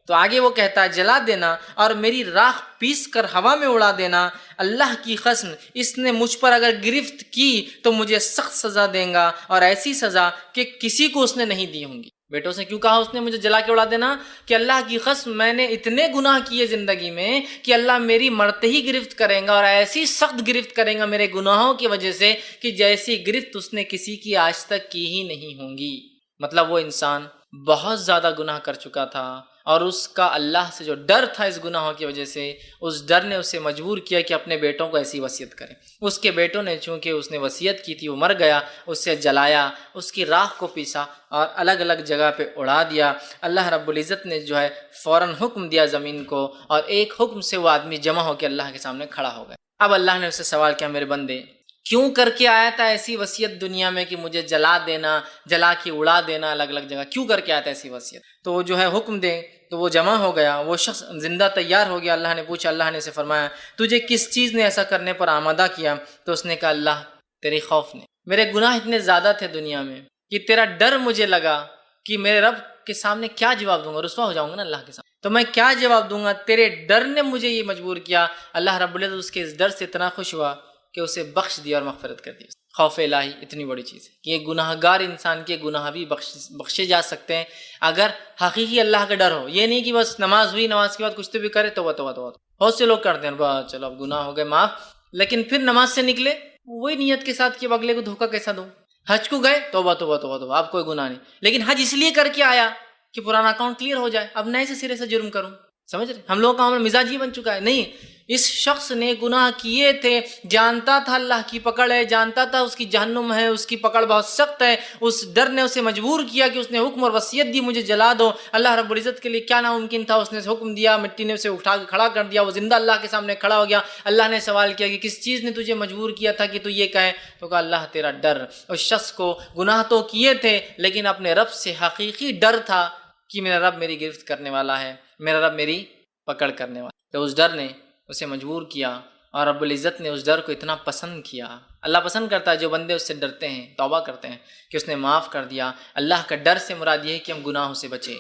تو آگے وہ کہتا ہے جلا دینا اور میری راکھ پیس کر ہوا میں اڑا دینا. اللہ کی قسم اس نے مجھ پر اگر گرفت کی تو مجھے سخت سزا دیں گا، اور ایسی سزا کہ کسی کو اس نے نہیں دی ہوں گی. بیٹوں سے کیوں کہا اس نے مجھے جلا کے اڑا دینا؟ کہ اللہ کی قسم میں نے اتنے گناہ کیے زندگی میں کہ اللہ میری مرتے ہی گرفت کریں گا، اور ایسی سخت گرفت کریں گا میرے گناہوں کی وجہ سے کہ جیسی گرفت اس نے کسی کی آج تک کی ہی نہیں ہوں گی. مطلب وہ انسان بہت زیادہ گناہ کر چکا تھا، اور اس کا اللہ سے جو ڈر تھا اس گناہوں کی وجہ سے، اس ڈر نے اسے مجبور کیا کہ اپنے بیٹوں کو ایسی وصیت کرے. اس کے بیٹوں نے چونکہ اس نے وصیت کی تھی، وہ مر گیا، اسے جلایا، اس کی راکھ کو پیسا اور الگ الگ جگہ پہ اڑا دیا. اللہ رب العزت نے جو ہے فوراً حکم دیا زمین کو، اور ایک حکم سے وہ آدمی جمع ہو کے اللہ کے سامنے کھڑا ہو گیا. اب اللہ نے اسے سوال کیا، میرے بندے کیوں کر کے آیا تھا ایسی وصیت دنیا میں کہ مجھے جلا دینا، جلا کے اڑا دینا الگ الگ جگہ، کیوں کر کے آیا تھا ایسی وصیت؟ تو وہ جو ہے حکم دے تو وہ جمع ہو گیا، وہ شخص زندہ تیار ہو گیا. اللہ نے پوچھا، اللہ نے اسے فرمایا تجھے کس چیز نے ایسا کرنے پر آمادہ کیا؟ تو اس نے کہا اللہ تیری خوف نے، میرے گناہ اتنے زیادہ تھے دنیا میں کہ تیرا ڈر مجھے لگا کہ میرے رب کے سامنے کیا جواب دوں گا، رسوا ہو جاؤں گا نا اللہ کے سامنے، تو میں کیا جواب دوں گا؟ تیرے ڈر نے مجھے یہ مجبور کیا. اللہ رب العزت اس کے اس ڈر سے اتنا خوش ہوا کہ اسے بخش دیا اور مغفرت کر دی. خوف الہی اتنی بڑی چیز ہے کہ ایک گناہ گار انسان کے گناہ بھی بخشے جا سکتے ہیں اگر حقیقی اللہ کا ڈر ہو. یہ نہیں کہ بس نماز ہوئی، نماز کے بعد کچھ تو بھی کرے توبہ توبہ توبہ. بہت سے لوگ کرتے ہیں بس چلو اب گناہ ہو گئے معاف، لیکن پھر نماز سے نکلے وہی نیت کے ساتھ کہ اب اگلے کو دھوکہ کیسا دوں. حج کو گئے توبہ توبہ توبہ توبہ، اب کوئی گناہ نہیں، لیکن حج اس لیے کر کے آیا کہ پرانا اکاؤنٹ کلیئر ہو جائے، اب نئے سے سرے سے جرم کروں. سمجھ رہے؟ ہم لوگوں کا مزاج یہ بن چکا ہے. نہیں، اس شخص نے گناہ کیے تھے، جانتا تھا اللہ کی پکڑ ہے، جانتا تھا اس کی جہنم ہے، اس کی پکڑ بہت سخت ہے، اس ڈر نے اسے مجبور کیا کہ اس نے حکم اور وصیت دی مجھے جلا دو۔ اللہ رب العزت کے لیے کیا ناممکن تھا، اس نے حکم دیا، مٹی نے اسے اٹھا کے کھڑا کر دیا، وہ زندہ اللہ کے سامنے کھڑا ہو گیا۔ اللہ نے سوال کیا کہ کس چیز نے تجھے مجبور کیا تھا کہ تو یہ کہے؟ تو کہا اللہ تیرا ڈر۔ اس شخص کو گناہ تو کیے تھے لیکن اپنے رب سے حقیقی ڈر تھا کہ میرا رب میری گرفت کرنے والا ہے، میرا رب میری پکڑ کرنے والا ہے۔ تو اس ڈر نے اسے مجبور کیا اور رب العزت نے اس ڈر کو اتنا پسند کیا۔ اللہ پسند کرتا ہے جو بندے اس سے ڈرتے ہیں، توبہ کرتے ہیں، کہ اس نے معاف کر دیا۔ اللہ کا ڈر سے مراد یہ ہے کہ ہم گناہوں سے بچیں،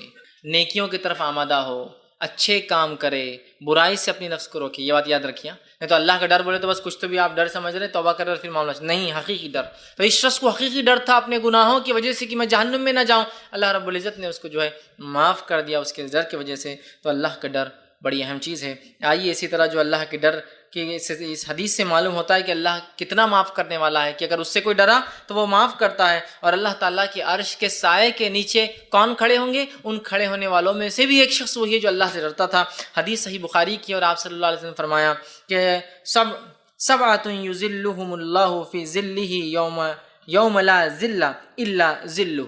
نیکیوں کی طرف آمادہ ہو، اچھے کام کرے، برائی سے اپنی نفس کو روکے۔ یہ بات یاد رکھیے، نہیں تو اللہ کا ڈر بولے تو بس کچھ تو بھی آپ ڈر سمجھ رہے، توبہ کر رہے پھر معاملہ نہیں، حقیقی ڈر۔ تو اس شخص کو حقیقی ڈر تھا اپنے گناہوں کی وجہ سے کہ میں جہنم میں نہ جاؤں۔ اللہ رب العزت نے اس کو جو ہے معاف کر دیا اس کے ڈر کی وجہ سے۔ تو اللہ کا ڈر بڑی اہم چیز ہے۔ آئیے اسی طرح جو اللہ کے ڈر کہ اس حدیث سے معلوم ہوتا ہے کہ اللہ کتنا معاف کرنے والا ہے، کہ اگر اس سے کوئی ڈرا تو وہ معاف کرتا ہے۔ اور اللہ تعالیٰ کے عرش کے سائے کے نیچے کون کھڑے ہوں گے؟ ان کھڑے ہونے والوں میں سے بھی ایک شخص وہی ہے جو اللہ سے ڈرتا تھا۔ حدیث صحیح بخاری کی، اور آپ صلی اللہ علیہ وسلم نے فرمایا کہ سبعۃ یظلھم اللہ فی ظلہ یوم لا ظل الا ظلہ،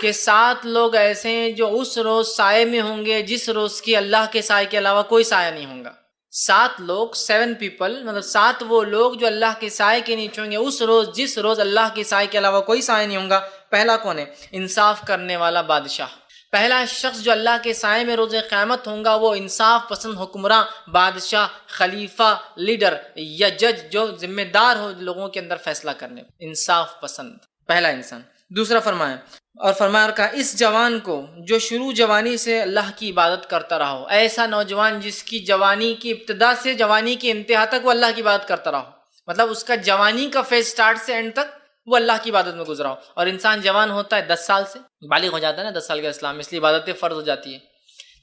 کہ 7 لوگ ایسے ہیں جو اس روز سائے میں ہوں گے جس روز کی اللہ کے سائے کے علاوہ کوئی سایہ نہیں ہوگا۔ 7 لوگ، 7 پیپل، مطلب 7 وہ لوگ جو اللہ کے سائے کے نیچے ہوں گے اس روز جس روز اللہ کے سائے کے علاوہ کوئی سایہ نہیں ہوگا۔ پہلا کون ہے؟ انصاف کرنے والا بادشاہ۔ پہلا شخص جو اللہ کے سائے میں روز قیامت ہوگا وہ انصاف پسند حکمراں، بادشاہ، خلیفہ، لیڈر یا جج جو ذمہ دار ہو لوگوں کے اندر فیصلہ کرنے، انصاف پسند پہلا انسان۔ دوسرا فرمایا اور کہا اس جوان کو جو شروع جوانی سے اللہ کی عبادت کرتا رہا ہو، ایسا نوجوان جس کی جوانی کی ابتدا سے جوانی کی انتہا تک وہ اللہ کی عبادت کرتا رہا ہو، مطلب اس کا جوانی کا فیز سٹارٹ سے اینڈ تک وہ اللہ کی عبادت میں گزرا ہو۔ اور انسان جوان ہوتا ہے 10 سال سے، بالغ ہو جاتا ہے نا 10 سال کے اسلام میں، اس لیے عبادتیں فرض ہو جاتی ہے۔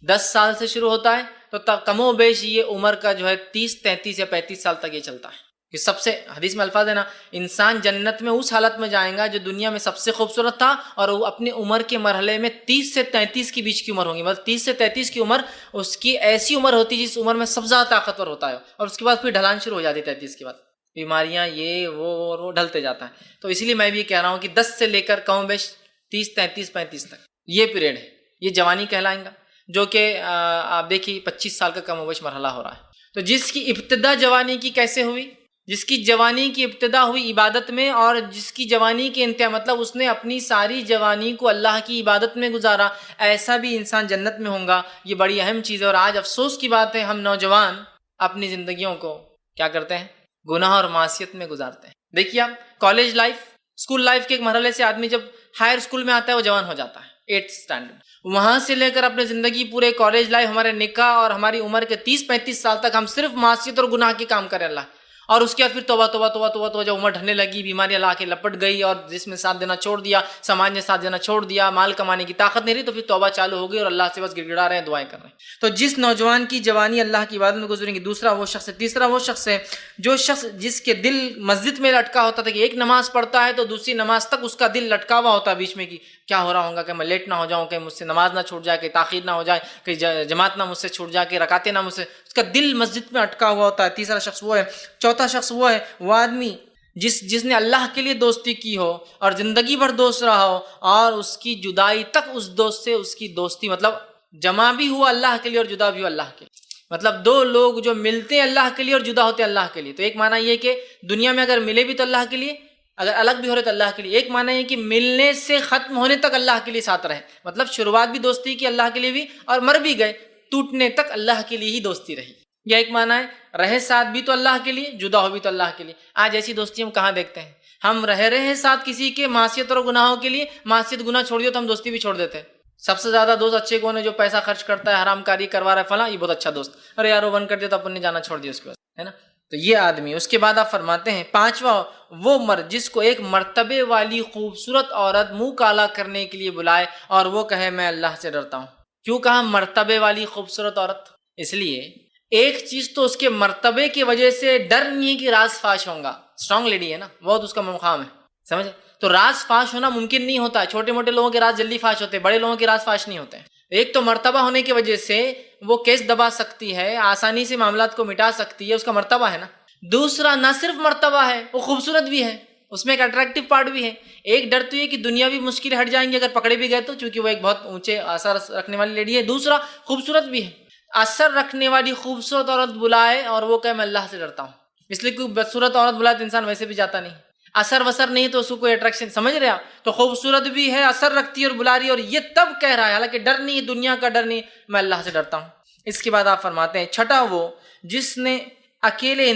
10 سال سے شروع ہوتا ہے تو کم و بیش یہ عمر کا جو ہے 30، 33 یا 35 سال تک یہ چلتا ہے۔ کہ سب سے حدیث میں الفاظ ہے نا، انسان جنت میں اس حالت میں جائیں گا جو دنیا میں سب سے خوبصورت تھا، اور وہ اپنی عمر کے مرحلے میں 30 سے 33 کے بیچ کی عمر ہوگی، مطلب 30 سے 33 کی عمر اس کی ایسی عمر ہوتی ہے جس عمر میں سب سے زیادہ طاقتور ہوتا ہے، اور اس کے بعد پھر ڈھلان شروع ہو جاتی ہے 33 کے بعد، بیماریاں یہ وہ ڈھلتے جاتا ہے۔ تو اسی لیے میں بھی یہ کہہ رہا ہوں کہ 10 سے لے کر کم و بیش 30، 33، 35 تک یہ پیریڈ ہے، یہ جوانی کہلائیں گا، جو کہ آپ دیکھیے 25 سال کا کم و بیش مرحلہ ہو رہا ہے۔ تو جس کی ابتدا جوانی کی کیسے ہوئی؟ جس کی جوانی کی ابتدا ہوئی عبادت میں، اور جس کی جوانی کی انتہا مطلب اس نے اپنی ساری جوانی کو اللہ کی عبادت میں گزارا، ایسا بھی انسان جنت میں ہوگا۔ یہ بڑی اہم چیز ہے۔ اور آج افسوس کی بات ہے ہم نوجوان اپنی زندگیوں کو کیا کرتے ہیں؟ گناہ اور معصیت میں گزارتے ہیں۔ دیکھیے آپ کالج لائف، اسکول لائف کے ایک مرحلے سے آدمی جب ہائر اسکول میں آتا ہے وہ جوان ہو جاتا ہے، 8th اسٹینڈرڈ، وہاں سے لے کر اپنے زندگی پورے کالج لائف، ہمارے نکاح اور ہماری عمر کے 30-35 سال تک ہم صرف معصیت اور گناہ کے کام کریں اللہ، اور اس کے بعد پھر توبہ توبہ توبہ توبہ توبہ، جب عمر ڈھلنے لگی، بیماریاں لا کے لپٹ گئی، اور جس میں ساتھ دینا چھوڑ دیا، سماج نے ساتھ دینا چھوڑ دیا، مال کمانے کی طاقت نہیں رہی، تو پھر توبہ چالو ہو گئی اور اللہ سے بس گڑ گڑا رہے ہیں، دعائیں کر رہے ہیں۔ تو جس نوجوان کی جوانی اللہ کی عبادت میں گزریں گی، دوسرا وہ شخص ہے۔ تیسرا وہ شخص ہے جو شخص جس کے دل مسجد میں لٹکا ہوتا تھا، کہ ایک نماز پڑھتا ہے تو دوسری نماز تک اس کا دل لٹکا ہوا ہوتا ہے بیچ میں، کہ کیا ہو رہا ہوگا، کہ میں لیٹ نہ ہو جاؤں، کہ مجھ سے نماز نہ چھوٹ جائے، کہ تاخیر نہ ہو جائے، کہ جماعت نہ مجھ سے چھوٹ جائے، کہ رکعتیں نہ مجھ سے، اس کا دل مسجد میں اٹکا ہوا ہوتا ہے۔ تیسرا شخص وہ ہے۔ چوتھا شخص وہ ہے وہ آدمی جس نے اللہ کے لیے دوستی کی ہو اور زندگی بھر دوست رہا ہو، اور اس کی جدائی تک اس دوست سے اس کی دوستی، مطلب جمع بھی ہوا اللہ کے لیے اور جدا بھی ہوا اللہ کے لیے، مطلب 2 لوگ جو ملتے ہیں اللہ کے لیے اور جدا ہوتے ہیں اللہ کے لیے۔ تو ایک معنی یہ کہ دنیا میں اگر ملے بھی تو اللہ کے لیے، اگر الگ بھی ہو رہے تو اللہ کے لیے۔ ایک معنی یہ کہ ملنے سے ختم ہونے تک اللہ کے لیے ساتھ رہے، مطلب شروعات بھی دوستی کی اللہ کے لیے بھی، اور مر بھی گئے ٹوٹنے تک اللہ کے لیے ہی دوستی رہی۔ یہ ایک معنی ہے، رہے ساتھ بھی تو اللہ کے لیے، جدا ہو بھی تو اللہ کے لیے۔ آج ایسی دوستی ہم کہاں دیکھتے ہیں؟ ہم رہے ہیں ساتھ کسی کے معصیت اور گناہوں کے لیے، معصیت گناہ چھوڑ دیا تو ہم دوستی بھی چھوڑ دیتے ہیں۔ سب سے زیادہ دوست اچھے کون ہے؟ جو پیسہ خرچ کرتا ہے، حرام کاری کروا رہا ہے، فلاں، یہ بہت اچھا دوست، ارے یار وہ بند کر دیا تو اپن نے جانا چھوڑ دیا اس کے بعد، ہے نا؟ تو یہ آدمی۔ اس کے بعد آپ فرماتے ہیں پانچواں وہ مرد جس کو ایک مرتبے والی خوبصورت عورت منہ کالا کرنے کے لیے بلائے اور وہ کہے میں اللہ سے ڈرتا ہوں۔ کیوں کہا مرتبے والی خوبصورت عورت؟ اس لیے ایک چیز تو اس کے مرتبے کی وجہ سے ڈر نہیں ہے کہ راز فاش ہوگا، اسٹرانگ لیڈی ہے نا، بہت اس کا مقام ہے، سمجھے؟ تو راز فاش ہونا ممکن نہیں ہوتا ہے، چھوٹے موٹے لوگوں کے راز جلدی فاش ہوتے ہیں، بڑے لوگوں کے راز فاش نہیں ہوتے ہیں۔ ایک تو مرتبہ ہونے کی وجہ سے وہ کیس دبا سکتی ہے, آسانی سے معاملات کو مٹا سکتی ہے, اس کا مرتبہ ہے نا. دوسرا نہ صرف مرتبہ ہے, وہ خوبصورت بھی ہے, اس میں ایک اٹریکٹیو پارٹ بھی ہے. ایک ڈر تو یہ کہ دنیاوی مشکل ہٹ جائیں گے اگر پکڑے بھی گئے تو, چونکہ وہ ایک بہت اونچے اثر رکھنے والی لیڈی ہے. دوسرا خوبصورت بھی ہے. اثر رکھنے والی خوبصورت عورت بلائے اور وہ کہے میں اللہ سے ڈرتا ہوں, اس لیے کوئی بدصورت عورت بلائے تو انسان ویسے بھی جاتا نہیں. اثر وثر نہیں تو اس کو کوئی اٹریکشن, سمجھ رہے آپ؟ تو خوبصورت بھی ہے, اثر رکھتی ہے اور بلا رہی ہے, اور یہ تب کہہ رہا ہے, حالانکہ ڈر نہیں ہے, دنیا کا ڈر نہیں, میں اللہ سے ڈرتا ہوں. اس کے بعد آپ فرماتے ہیں چھٹا وہ جس نے اکیلے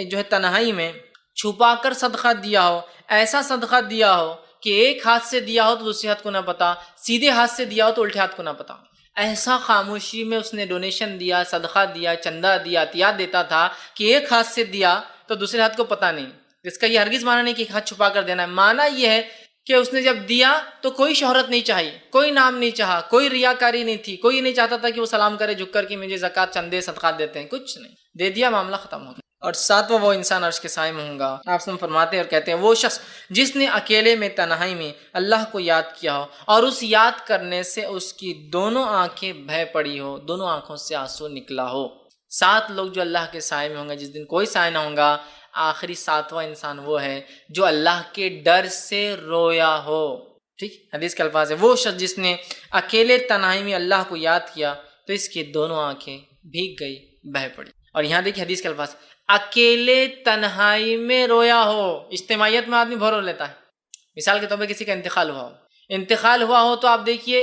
جو ہے تنہائی میں چھپا کر صدقہ دیا ہو, ایسا صدقہ دیا ہو کہ ایک ہاتھ سے دیا ہو تو دوسرے ہاتھ کو نہ پتا, سیدھے ہاتھ سے دیا ہو تو الٹے ہاتھ کو نہ پتا. ایسا خاموشی میں اس نے ڈونیشن دیا, صدقہ دیا, چندہ دیا, عطیات دیتا تھا کہ ایک ہاتھ سے دیا تو دوسرے ہاتھ کو پتا نہیں. اس کا یہ ہرگز معنی نہیں کہ ایک ہاتھ چھپا کر دینا ہے. معنی یہ ہے کہ اس نے جب دیا تو کوئی شہرت نہیں چاہیے, کوئی نام نہیں چاہا, کوئی ریاکاری نہیں تھی, کوئی نہیں چاہتا تھا کہ وہ سلام کرے جھک کر کہ مجھے زکوٰۃ چندے صدقات دیتے ہیں, کچھ نہیں, دے دیا, معاملہ ختم ہو گیا. اور ساتواں وہ انسان عرش کے سائے میں ہوں گا. آپ سے فرماتے ہیں اور کہتے ہیں وہ شخص جس نے اکیلے میں تنہائی میں اللہ کو یاد کیا ہو اور اس یاد کرنے سے اس کی دونوں آنکھیں بہہ پڑی ہو, دونوں آنکھوں سے آنسو نکلا ہو. 7 لوگ جو اللہ کے سائے میں ہوں گے جس دن کوئی سائے نہ ہوگا, آخری 7واں انسان وہ ہے جو اللہ کے ڈر سے رویا ہو. ٹھیک, حدیث کے الفاظ ہے وہ شخص جس نے اکیلے تنہائی میں اللہ کو یاد کیا تو اس کی دونوں آنکھیں بھیگ گئی, بہہ پڑی. اور یہاں دیکھیں حدیث کے الفاظ, اکیلے تنہائی میں رویا ہو. اجتماعیت میں آدمی بہت رو لیتا ہے. مثال کے طور پہ کسی کا انتقال ہوا ہو تو آپ دیکھیے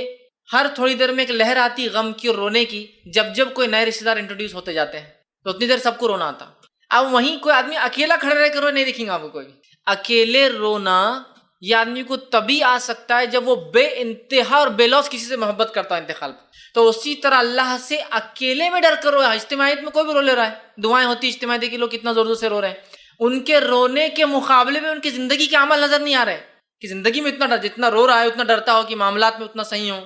ہر تھوڑی دیر میں ایک لہر آتی غم کی اور رونے کی. جب کوئی نئے رشتے دار انٹروڈیوس ہوتے جاتے ہیں تو اتنی دیر سب کو رونا آتا. اب وہیں کوئی آدمی اکیلا کھڑے رہ کر روئے نہیں دیکھیں گے آپ کو کوئی. اکیلے رونا یہ آدمی کو تبھی آ سکتا ہے جب وہ بے انتہا اور بے لوث کسی سے محبت کرتا ہے انتقال پر. تو اسی طرح اللہ سے اکیلے میں ڈر کر رویا. اجتماعیت میں کوئی بھی رو لے رہا ہے, دعائیں ہوتی اجتماعیت, دیکھیں لوگ کتنا زور زور سے رو رہے ہیں. ان کے رونے کے مقابلے میں ان کی زندگی کے عمل نظر نہیں آ رہے کہ زندگی میں اتنا ڈر, جتنا رو رہا ہے اتنا ڈرتا ہو کہ معاملات میں اتنا صحیح ہو.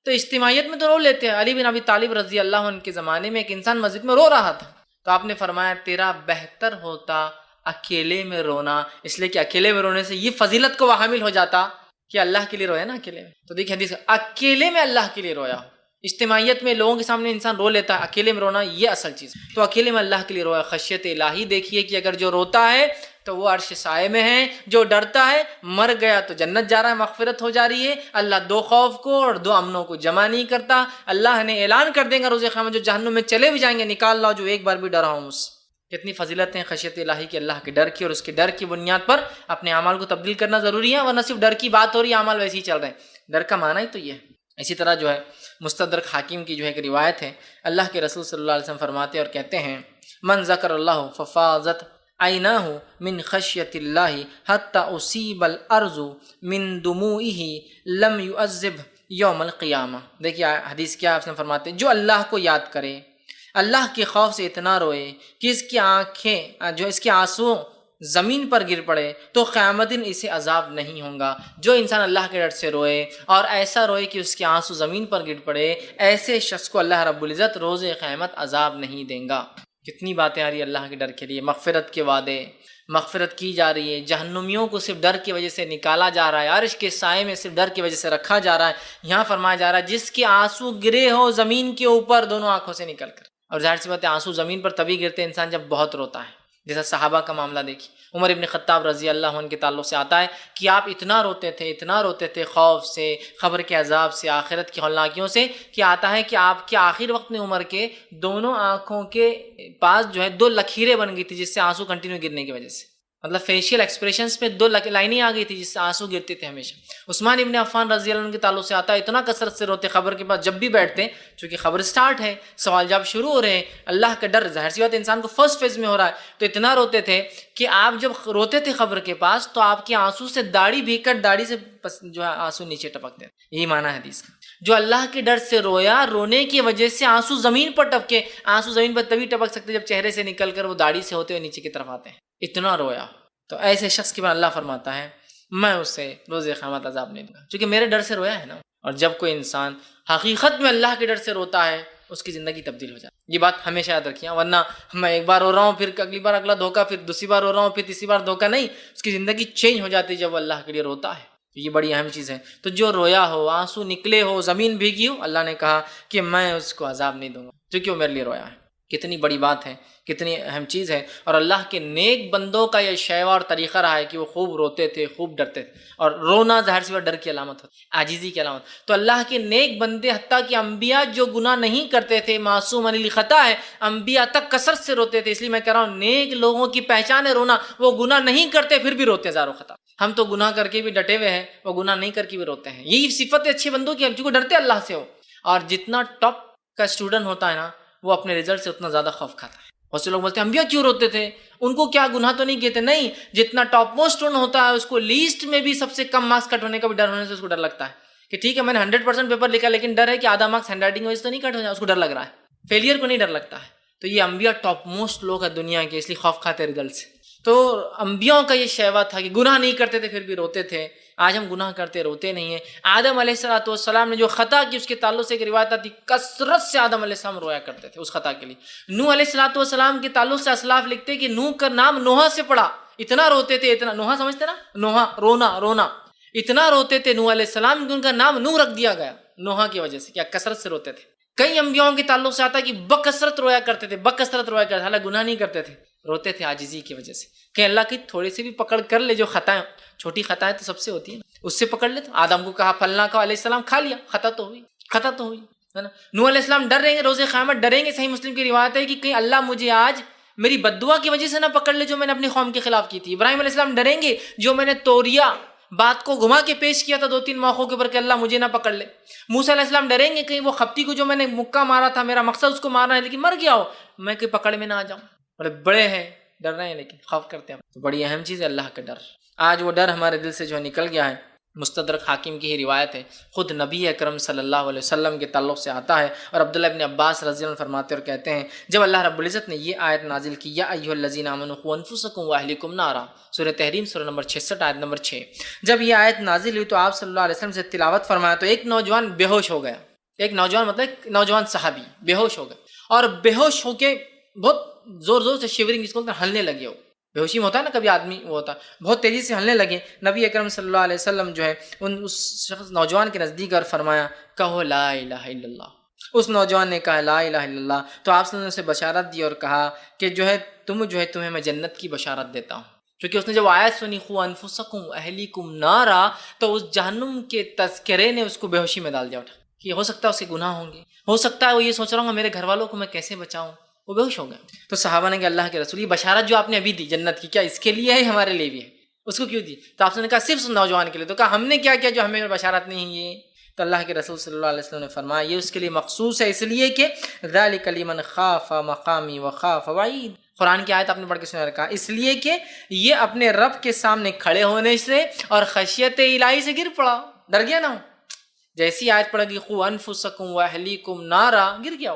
تو اجتماعیت میں تو رو لیتے ہیں. علی بن ابی طالب رضی اللہ عنہ کے زمانے میں ایک انسان مسجد میں رو رہا تھا تو آپ نے فرمایا تیرا بہتر ہوتا اکیلے میں رونا, اس لیے کہ اکیلے میں رونے سے یہ فضیلت کو حامل ہو جاتا کہ اللہ کے لیے رویا نا اکیلے میں. تو دیکھیں حدیث, اکیلے میں اللہ کے لیے رویا. اجتماعیت میں لوگوں کے سامنے انسان رو لیتا ہے, اکیلے میں رونا یہ اصل چیز. تو اکیلے میں اللہ کے لیے رویا. خشیت الہی دیکھیے کہ اگر جو روتا ہے تو وہ عرش سائے میں ہے, جو ڈرتا ہے مر گیا تو جنت جا رہا ہے, مغفرت ہو جا رہی ہے. اللہ 2 خوف کو اور 2 امنوں کو جمع نہیں کرتا. اللہ نے اعلان کر دیں گا روز قیامت جو جہنم میں چلے بھی جائیں گے, نکال لاؤ جو ایک بار بھی ڈرا ہوں اس. کتنی فضیلتیں خشیت الہی کی, اللہ کے ڈر کی, اور اس کے ڈر کی بنیاد پر اپنے اعمال کو تبدیل کرنا ضروری ہے. ورنہ صرف ڈر کی بات ہو رہی ہے, اعمال ویسے ہی چل رہے ہیں. ڈر کا معنی ہی تو یہ ہے. اسی طرح جو ہے مستدرک حاکم کی جو ہے ایک روایت ہے, اللہ کے رسول صلی اللہ علیہ وسلم فرماتے اور کہتے ہیں من ذکر اللہ ففاضت عیناہ من خشیت اللہ حتی اصیب الارض من دموعہ لم یعذب یوم القیامہ. دیکھیے حدیث کیا آپ نے فرماتے ہیں جو اللہ کو یاد کرے, اللہ کے خوف سے اتنا روئے کہ اس کی آنکھیں جو اس کے آنسو زمین پر گر پڑے تو قیامت دن اسے عذاب نہیں ہوگا. جو انسان اللہ کے ڈر سے روئے اور ایسا روئے کہ اس کے آنسو زمین پر گر پڑے, ایسے شخص کو اللہ رب العزت روز قیامت عذاب نہیں دیں گا. کتنی باتیں آ رہی ہے اللہ کے ڈر کے لیے. مغفرت کے وعدے, مغفرت کی جا رہی ہے. جہنمیوں کو صرف ڈر کی وجہ سے نکالا جا رہا ہے, عرش کے سائے میں صرف ڈر کی وجہ سے رکھا جا رہا ہے. یہاں فرمایا جا رہا ہے جس کے آنسو گرے ہو زمین کے اوپر دونوں آنکھوں سے نکل کر. اور ظاہر سی بات ہے آنسو زمین پر تبھی گرتے ہیں انسان جب بہت روتا ہے. جیسا صحابہ کا معاملہ دیکھیے, عمر ابن خطاب رضی اللہ عنہ کے تعلق سے آتا ہے کہ آپ اتنا روتے تھے خوف سے, خبر کے عذاب سے, آخرت کی ہولناکیوں سے, کہ آتا ہے کہ آپ کے آخر وقت میں عمر کے دونوں آنکھوں کے پاس جو ہے 2 لکیریں بن گئی تھی جس سے آنسو کنٹینیو گرنے کی وجہ سے, مطلب فیشیل ایکسپریشنز پہ 2 لائنیں آ گئی تھی جس سے آنسو گرتے تھے ہمیشہ. عثمان ابن عفان رضی اللہ عنہ کے تعلق سے آتا ہے اتنا کثرت سے روتے خبر کے پاس جب بھی بیٹھتے, چونکہ خبر سٹارٹ ہے, سوال جواب شروع ہو رہے ہیں, اللہ کا ڈر ظاہر سی بات انسان کو فرسٹ فیز میں ہو رہا ہے, تو اتنا روتے تھے کہ آپ جب روتے تھے خبر کے پاس تو آپ کے آنسو سے داڑھی بھیگ کر داڑھی سے جو ہے آنسو نیچے ٹپکتے. یہی معنی ہے حدیث کا. جو اللہ کے ڈر سے رویا, رونے کی وجہ سے آنسو زمین پر ٹپکے. آنسو زمین پر تبھی ٹپک سکتے جب چہرے سے نکل کر وہ داڑھی سے ہوتے ہوئے نیچے کی طرف آتے ہیں. اتنا رویا. تو ایسے شخص کے بعد اللہ فرماتا ہے میں اسے روز قیامت عذاب نہیں دوں گا, کیونکہ میرے ڈر سے رویا ہے نا. اور جب کوئی انسان حقیقت میں اللہ کے ڈر سے روتا ہے اس کی زندگی تبدیل ہو جاتی ہے. یہ بات ہمیشہ یاد رکھیے, ورنہ میں ایک بار رو رہا ہوں پھر اگلی بار اگلا دھوکہ, پھر دوسری بار رو رہا ہوں پھر تیسری بار دھوکہ, نہیں, اس کی زندگی چینج ہو جاتی ہے جب وہ اللہ کے لیے روتا ہے. یہ بڑی اہم چیز ہے. تو جو رویا ہو، آنسو نکلے ہو، زمین بھیگی ہو، اللہ نے کہا کہ میں اس کو عذاب نہیں دوں گا کیونکہ وہ میرے لیے رویا ہے. کتنی بڑی بات ہے، کتنی اہم چیز ہے. اور اللہ کے نیک بندوں کا یہ شیوا اور طریقہ رہا ہے کہ وہ خوب روتے تھے، خوب ڈرتے تھے. اور رونا ظاہر سی بات ڈر کی علامت ہوتی ہے، عاجزی کی علامت. تو اللہ کے نیک بندے، حتیٰ کہ انبیاء جو گناہ نہیں کرتے تھے، معصوم عن الخطا ہے، انبیاء تک کثرت سے روتے تھے. اس لیے میں کہہ رہا ہوں نیک لوگوں کی پہچان ہے رونا. وہ گناہ نہیں کرتے پھر بھی روتے ہزاروں خطا. ہم تو گناہ کر کے بھی ڈٹے ہوئے ہیں، وہ گناہ نہیں کر کے بھی روتے ہیں. یہی صفت اچھے بندوں کی ہے جو ڈرتے اللہ سے ہو. اور جتنا ٹاپ کا اسٹوڈنٹ ہوتا ہے نا، وہ اپنے رزلٹ سے اتنا زیادہ خوف کھاتا ہے. بہت سے لوگ بولتے ہیں انبیاء کیوں روتے تھے، ان کو کیا گناہ تو نہیں کیے تھے. نہیں، جتنا ٹاپ موسٹ اسٹوڈنٹ ہوتا ہے اس کو لیسٹ میں بھی سب سے کم مارکس کٹ ہونے کا بھی ڈر ہونے سے اس کو ڈر لگتا ہے کہ ٹھیک ہے میں نے 100% پیپر لکھا، لیکن ڈر ہے کہ آدھا مارکس ہینڈ رائٹنگ کی وجہ سے تو نہیں کٹ ہو جائے. اس کو ڈر لگ رہا ہے، فیلئر کو نہیں ڈر لگتا ہے. تو یہ انبیاء ٹاپ موسٹ لوگ ہیں دنیا کے، اس لیے خوف کھاتے رزلٹ سے. تو انبیاء کا یہ شیوا تھا کہ گناہ نہیں کرتے تھے پھر بھی روتے تھے. آج ہم گناہ کرتے روتے نہیں ہیں. آدم علیہ السلام نے جو خطا کی اس کے تعلق سے ایک روایت آتی، کثرت سے آدم علیہ السلام رویا کرتے تھے اس خطا کے لیے. نوح علیہ السلام کے تعلق سے اسلاف لکھتے کہ نوح کا نام نوحہ سے پڑا، اتنا روتے تھے. اتنا نوحہ سمجھتے نا، نوحہ رونا، اتنا روتے تھے نوح علیہ السلام کہ ان کا نام نوح رکھ دیا گیا نوحہ کی وجہ سے. کیا کثرت سے روتے تھے. کئی انبیاءوں کے تعلق سے آتا ہے کہ بکثرت رویا کرتے تھے، حالانکہ گناہ نہیں کرتے تھے، روتے تھے عاجزی کی وجہ سے کہ اللہ کی تھوڑی سی بھی پکڑ کر لے. جو خطائیں، چھوٹی خطائیں تو سب سے ہوتی ہیں، اس سے پکڑ لے. تو آدم کو کہا پھلنا کا، علیہ السلام کھا لیا، خطا تو ہوئی ہے نا. نوح علیہ السلام ڈر رہیں گے، روز قیامت ڈریں گے. صحیح مسلم کی روایت ہے کہ کہیں اللہ مجھے آج میری بددعا کی وجہ سے نہ پکڑ لے جو میں نے اپنی قوم کے خلاف کی تھی. ابراہیم علیہ السلام ڈریں گے جو میں نے توریا بات کو گھما کے پیش کیا تھا 2-3 موقعوں کے اوپر کہ اللہ مجھے نہ پکڑ لے. موسیٰ علیہ السلام ڈریں گے کہیں وہ خپتی کو جو میں نے مکہ مارا تھا، میرا مقصد اس کو مارنا ہے لیکن مر گیا ہو، میں کوئی پکڑ میں نہ آ جاؤں. بڑے ہیں، ڈر رہے ہیں لیکن خوف کرتے ہیں. تو بڑی اہم چیز ہے اللہ کا ڈر. آج وہ ڈر ہمارے دل سے جو نکل گیا ہے. مستدرک حاکم کی ہی روایت ہے، خود نبی اکرم صلی اللہ علیہ وسلم کے تعلق سے آتا ہے. اور عبداللہ ابن عباس رضی اللہ عنہ فرماتے اور کہتے ہیں جب اللہ رب العزت نے یہ آیت نازل کی، یا ایھا الذین آمنوا قوا انفسکم واہلکم نارا، سورہ تحریم سورہ نمبر 66 آیت نمبر 6، جب یہ آیت نازل ہوئی تو آپ صلی اللہ علیہ وسلم سے تلاوت فرمایا تو ایک نوجوان بے ہوش ہو گیا. ایک نوجوان مطلب ایک نوجوان صحابی بے ہوش ہو گئے، اور بے ہوش ہو کے بہت زور سے شیورنگ اس کو ہلنے لگے. ہو بے ہوشی میں ہوتا ہے نا کبھی آدمی، وہ ہوتا ہے بہت تیزی سے ہلنے لگے. نبی اکرم صلی اللہ علیہ وسلم جو ہے اس شخص نوجوان کے نزدیک اور فرمایا کہو لا الہ الا اللہ. اس نوجوان نے کہا لا الہ الا اللہ تو آپ صلی اللہ علیہ وسلم نے اسے بشارت دی اور کہا کہ جو ہے تمہیں میں جنت کی بشارت دیتا ہوں. کیونکہ اس نے جب آیت سنی قوا انفسکم اہلیکم نارا تو اس جہنم کے تذکرے نے اس کو بے ہوشی میں ڈال دیا اٹھا کہ ہو سکتا ہے اس کے گناہ ہوں گے، ہو سکتا ہے وہ یہ سوچ رہا ہوں گا میرے گھر والوں کو میں کیسے بچاؤں. وہ بے ہوش ہو گئے. تو صحابہ نے کہا اللہ کے رسول یہ بشارت جو آپ نے ابھی دی جنت کی، کیا اس کے لیے ہے ہمارے لیے بھی ہے؟ اس کو کیوں دی؟ تو آپ نے کہا صرف نوجوان کے لیے. تو کہا ہم نے کیا کیا جو ہمیں بشارت نہیں ہے؟ تو اللہ کے رسول صلی اللہ علیہ وسلم نے فرمایا یہ اس کے لیے مخصوص ہے، اس لیے کہ ذالک لمن خاف مقامی وخاف وعید. قرآن کی آیت آپ نے پڑھ کے سنا رکھا، اس لیے کہ یہ اپنے رب کے سامنے کھڑے ہونے سے اور خشیت الہی سے گر پڑا، ڈر گیا نا. جیسی آیت پڑھ گی قوا انفسکم واہلیکم نارا، گر گیا.